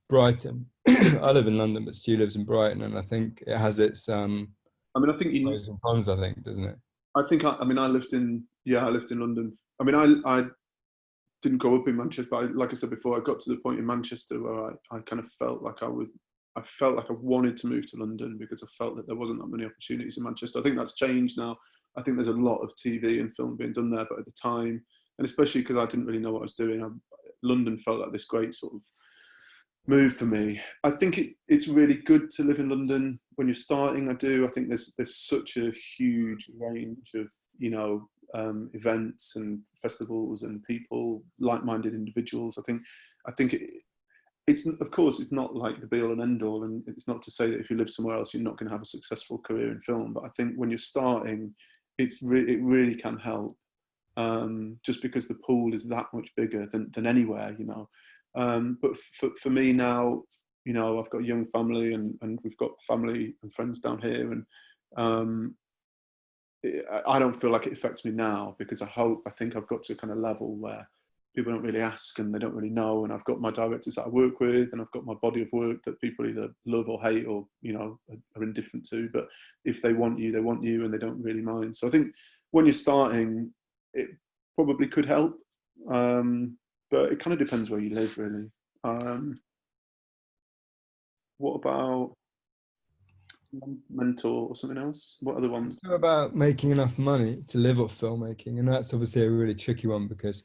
Brighton. I live in London, but Stu lives in Brighton, and I think it has its... I'm I mean, I think you, pros and cons, I think, doesn't it? I mean, I lived in London. I mean, I didn't grow up in Manchester, but like I said before, I got to the point in Manchester where I kind of felt like I felt like I wanted to move to London because I felt that there wasn't that many opportunities in Manchester. I think that's changed now. I think there's a lot of TV and film being done there, but at the time, and especially because I didn't really know what I was doing, London felt like this great sort of move for me. I think it's really good to live in London when you're starting. I think there's such a huge range of, you know, events and festivals and people, like-minded individuals. I think it's of course it's not like the be-all and end-all, and it's not to say that if you live somewhere else you're not going to have a successful career in film. But I think when you're starting, it really can help, just because the pool is that much bigger than anywhere, you know. But for me now, you know, I've got a young family, and we've got family and friends down here, and I don't feel like it affects me now, because I think I've got to a kind of level where people don't really ask and they don't really know, and I've got my directors that I work with, and I've got my body of work that people either love or hate, or, you know, are indifferent to. But if they want you, they want you, and they don't really mind. So I think when you're starting, it probably could help, but it kind of depends where you live, really. What about mentor or something else? What other ones? It's about making enough money to live off filmmaking, and that's obviously a really tricky one, because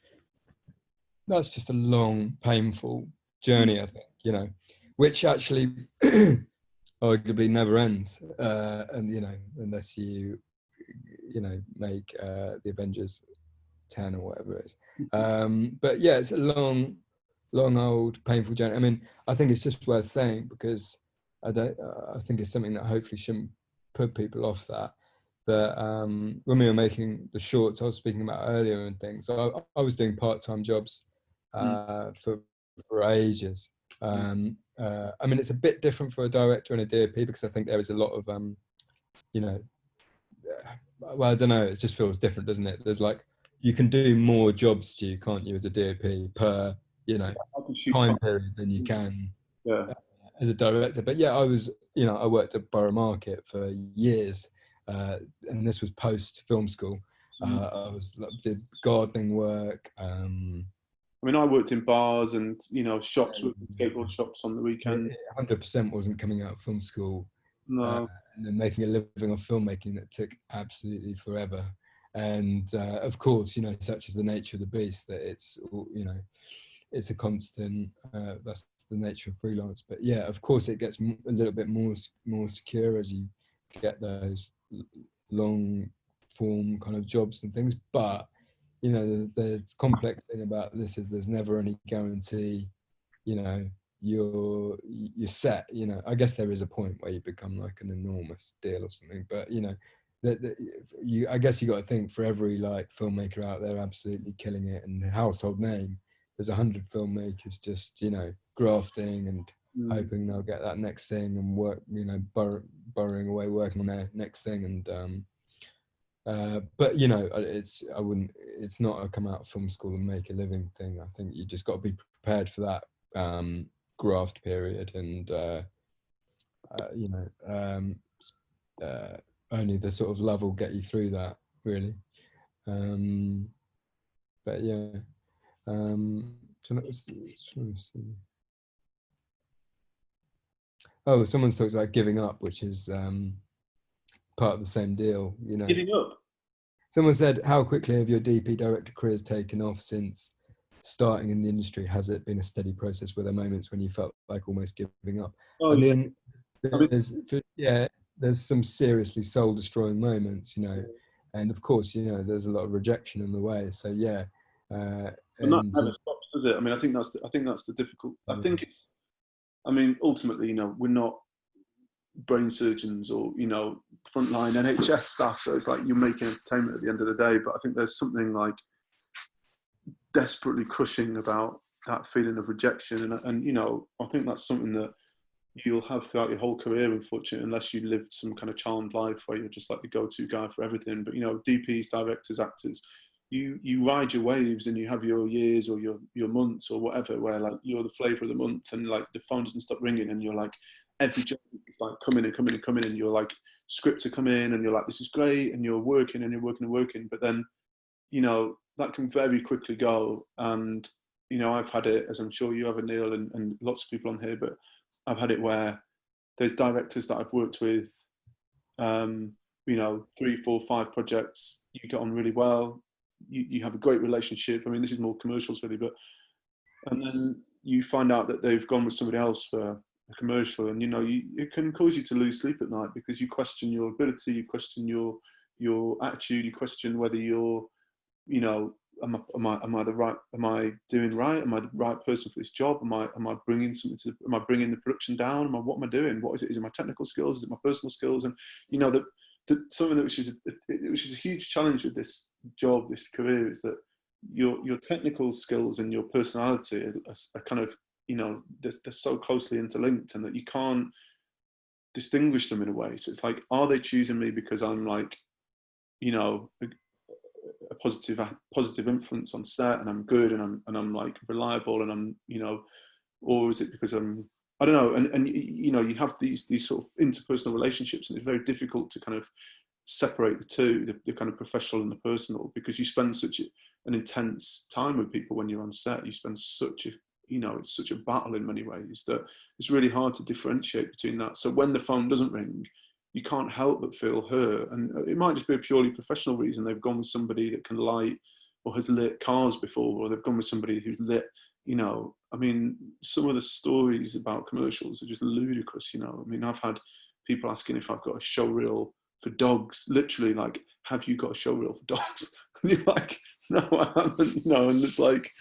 that's just a long, painful journey, I think, you know, which actually arguably never ends, and, you know, unless you know, make the Avengers 10 or whatever it is. But yeah, it's a long, old, painful journey. I mean, I think it's just worth saying, because I think it's something that hopefully shouldn't put people off, that when we were making the shorts I was speaking about earlier and things, I was doing part-time jobs for ages. I mean, it's a bit different for a director and a DOP, because I think there is a lot of, you know, well, I don't know, it just feels different, doesn't it? There's like, you can do more jobs, Stu, can't you, as a DOP per, you know, time period than you can as a director. But yeah, I worked at Borough Market for years, and this was post film school. I did gardening work. I mean, I worked in bars and, you know, shops, with skateboard shops on the weekend. 100% wasn't coming out of film school. No. And then making a living of filmmaking that took absolutely forever. And of course, you know, such is the nature of the beast, that it's, you know, it's a constant, that's the nature of freelance. But yeah, of course it gets a little bit more secure as you get those long form kind of jobs and things. But, you know, the complex thing about this is there's never any guarantee, you know, you're set. You know, I guess there is a point where you become like an enormous deal or something, but, you know, I guess you got to think, for every like filmmaker out there absolutely killing it and household name, there's 100 filmmakers just, you know, grafting and hoping they'll get that next thing and work, you know, burrowing away, working on their next thing. And but, you know, it's not a come out of film school and make a living thing. I think you just got to be prepared for that graft period, and you know, only the sort of love will get you through that, really. But yeah, oh, someone's talked about giving up, which is part of the same deal, you know. Giving up? Someone said, how quickly have your DP director careers taken off since starting in the industry? Has it been a steady process? Were there moments when you felt like almost giving up? I mean, there's some seriously soul destroying moments, you know, and of course, you know, there's a lot of rejection in the way. So yeah, and that never stops, does it? I mean, I think that's the difficult. I think it's. I mean, ultimately, you know, we're not brain surgeons or, you know, frontline NHS staff, so it's like you're making entertainment at the end of the day. But I think there's something like desperately crushing about that feeling of rejection, and you know, I think that's something that you'll have throughout your whole career, unfortunately, unless you lived some kind of charmed life where you're just like the go-to guy for everything. But, you know, DPs, directors, actors, you ride your waves and you have your years or your months or whatever, where like you're the flavour of the month, and like the phone doesn't stop ringing, and you're like, every job is like coming and coming and coming, and you're like, scripts are coming in, and you're like, this is great, and you're working and you're working and working. But then, you know, that can very quickly go. And, you know, I've had it, as I'm sure you have, Aneil, and lots of people on here, but I've had it where there's directors that I've worked with, you know, 3, 4, 5 projects, you get on really well, you have a great relationship. I mean, this is more commercials really, but, and then you find out that they've gone with somebody else for a commercial, and, you know, it can cause you to lose sleep at night, because you question your ability, you question your attitude, you question whether you're, you know, am I doing right? Am I the right person for this job? Am I bringing something to? Am I bringing the production down? What am I doing? What is it? Is it my technical skills? Is it my personal skills? And, you know, something which is a huge challenge with this job, this career, is that your technical skills and your personality are kind of, you know, they're so closely interlinked, and that you can't distinguish them in a way. So it's like, are they choosing me because I'm like, you know, a positive influence on set, and I'm good, and I'm like reliable, and I'm, you know, or is it because I don't know, and you know, you have these sort of interpersonal relationships, and it's very difficult to kind of separate the two, the kind of professional and the personal, because you spend such an intense time with people when you're on set. You spend such a, you know, it's such a battle in many ways that it's really hard to differentiate between that. So when the phone doesn't ring, you can't help but feel hurt. And it might just be a purely professional reason. They've gone with somebody that can light or has lit cars before, or they've gone with somebody who's lit, you know, I mean, some of the stories about commercials are just ludicrous, you know. I mean, I've had people asking if I've got a show reel for dogs, literally like, have you got a show reel for dogs? And you're like, no, I haven't, you know. And it's like,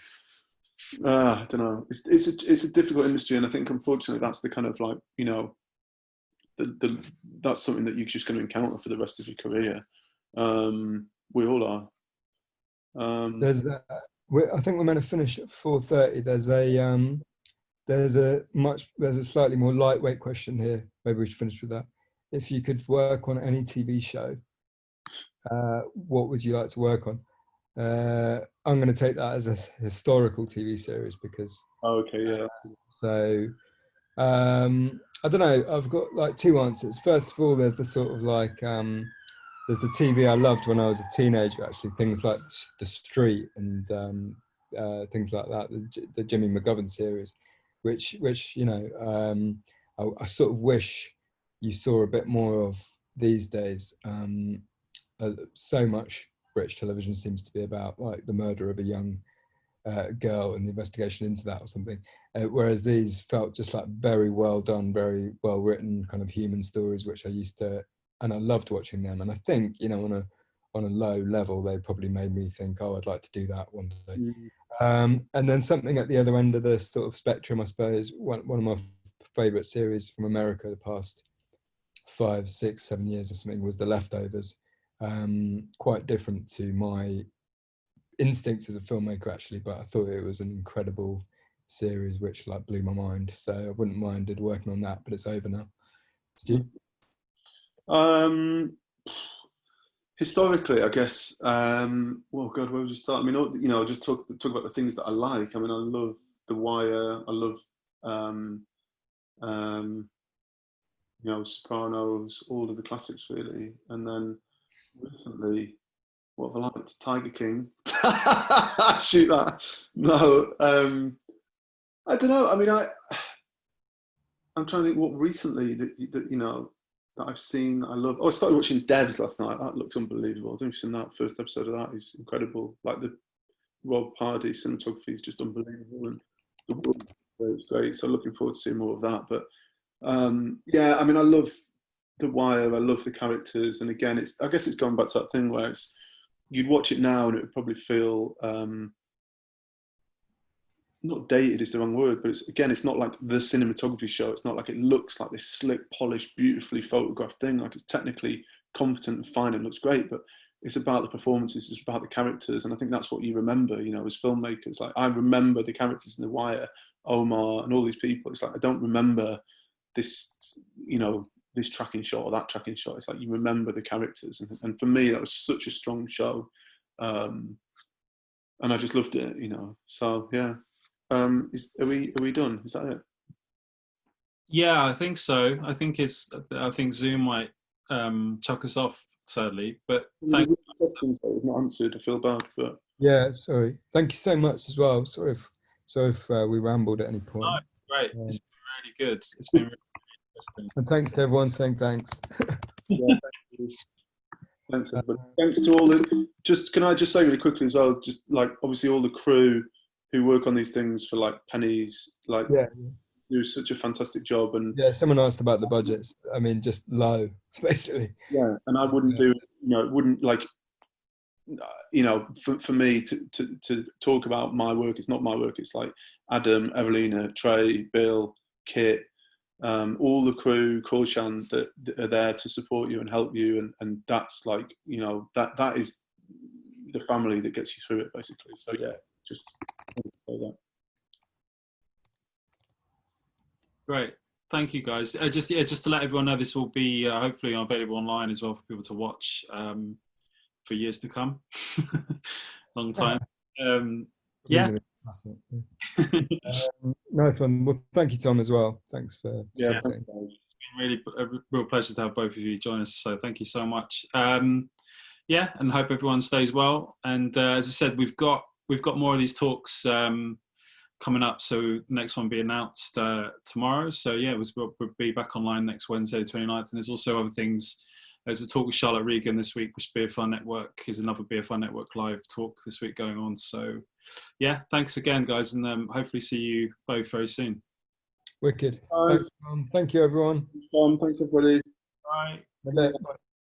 I don't know. It's a difficult industry, and I think unfortunately that's the kind of like, you know, that's something that you're just going to encounter for the rest of your career. We all are. There's I think we're meant to finish at 4:30. There's a slightly more lightweight question here. Maybe we should finish with that. If you could work on any TV show, what would you like to work on? I'm going to take that as a historical TV series, because okay, yeah. So I don't know, I've got like 2 answers. First of all, there's the sort of like there's the TV I loved when I was a teenager, actually, things like The Street and things like that, the Jimmy McGovern series, which you know, I sort of wish you saw a bit more of these days. So much British television seems to be about like the murder of a young girl and the investigation into that or something, whereas these felt just like very well done, very well written kind of human stories, which I used to, and I loved watching them. And I think, you know, on a low level, they probably made me think, oh, I'd like to do that one day. And then something at the other end of the sort of spectrum, I suppose, one of my favorite series from America the past 5, 6, 7 years or something was The Leftovers. Quite different to my instincts as a filmmaker, actually, but I thought it was an incredible series which like blew my mind. So I wouldn't mind working on that, but it's over now. Stu? Historically, I guess, well, God, where would you start? I mean, you know, just talk about the things that I like. I mean, I love The Wire. I love, you know, Sopranos, all of the classics, really. And then recently, what have I liked? Tiger King. Shoot that. No, I don't know. I mean, I'm trying to think what recently that you know, that I've seen that I love. Oh, I started watching Devs last night. That looks unbelievable. I don't know if you've seen that first episode of that. Is incredible. Like the Rob Hardy cinematography is just unbelievable, and the world is great. So looking forward to seeing more of that. But yeah, I mean, I love The Wire. I love the characters, and again, I guess it's going back to that thing where you'd watch it now and it would probably feel not dated is the wrong word, but it's not like the cinematography show. It's not like it looks like this slick, polished, beautifully photographed thing. Like, it's technically competent and fine and looks great, but it's about the performances, it's about the characters. And I think that's what you remember, you know, as filmmakers. Like, I remember the characters in The Wire, Omar and all these people. It's like, I don't remember this, you know, this tracking shot or that tracking shot. It's like you remember the characters. And for me, that was such a strong show. and I just loved it, you know. So yeah, are we done? Is that it? Yeah, I think so. I think Zoom might chuck us off, sadly. But thank There's questions that we've not answered. I feel bad, but Yeah, sorry. Thank you so much as well. Sorry if we rambled at any point. no, it's great. It's been really good. It's been really interesting. And thanks to everyone saying thanks. yeah, thank you. Thanks everybody. Thanks to all the. Can I just say really quickly as well? Just like obviously all the crew who work on these things for like pennies, like do such a fantastic job. And yeah, someone asked about the budgets. I mean, just low, basically. Yeah, and I wouldn't do. You know, it wouldn't like. You know, for me to talk about my work, it's not my work. It's like Adam, Evelina, Trey, Bill, Kit, all the crew, Korshan that are there to support you and help you, and that's like, you know, that is the family that gets you through it, basically. So yeah, just say that. Great. Thank you, guys. Just to let everyone know, this will be hopefully available online as well for people to watch for years to come. Long time. Yeah. Nice one. Well, thank you, Tom, as well. Thanks for Yeah, it's been really a real pleasure to have both of you join us. So thank you so much. Yeah, and hope everyone stays well. And as I said, we've got more of these talks coming up. So next one will be announced tomorrow. So yeah, we'll be back online next Wednesday, the 29th. And there's also other things. There's a talk with Charlotte Regan this week, which BFI Network is another BFI Network live talk this week going on. So yeah, thanks again, guys. And hopefully see you both very soon. Wicked. Thanks, Tom. Thank you, everyone. Thanks, Tom. Thanks, everybody. Bye. Bye.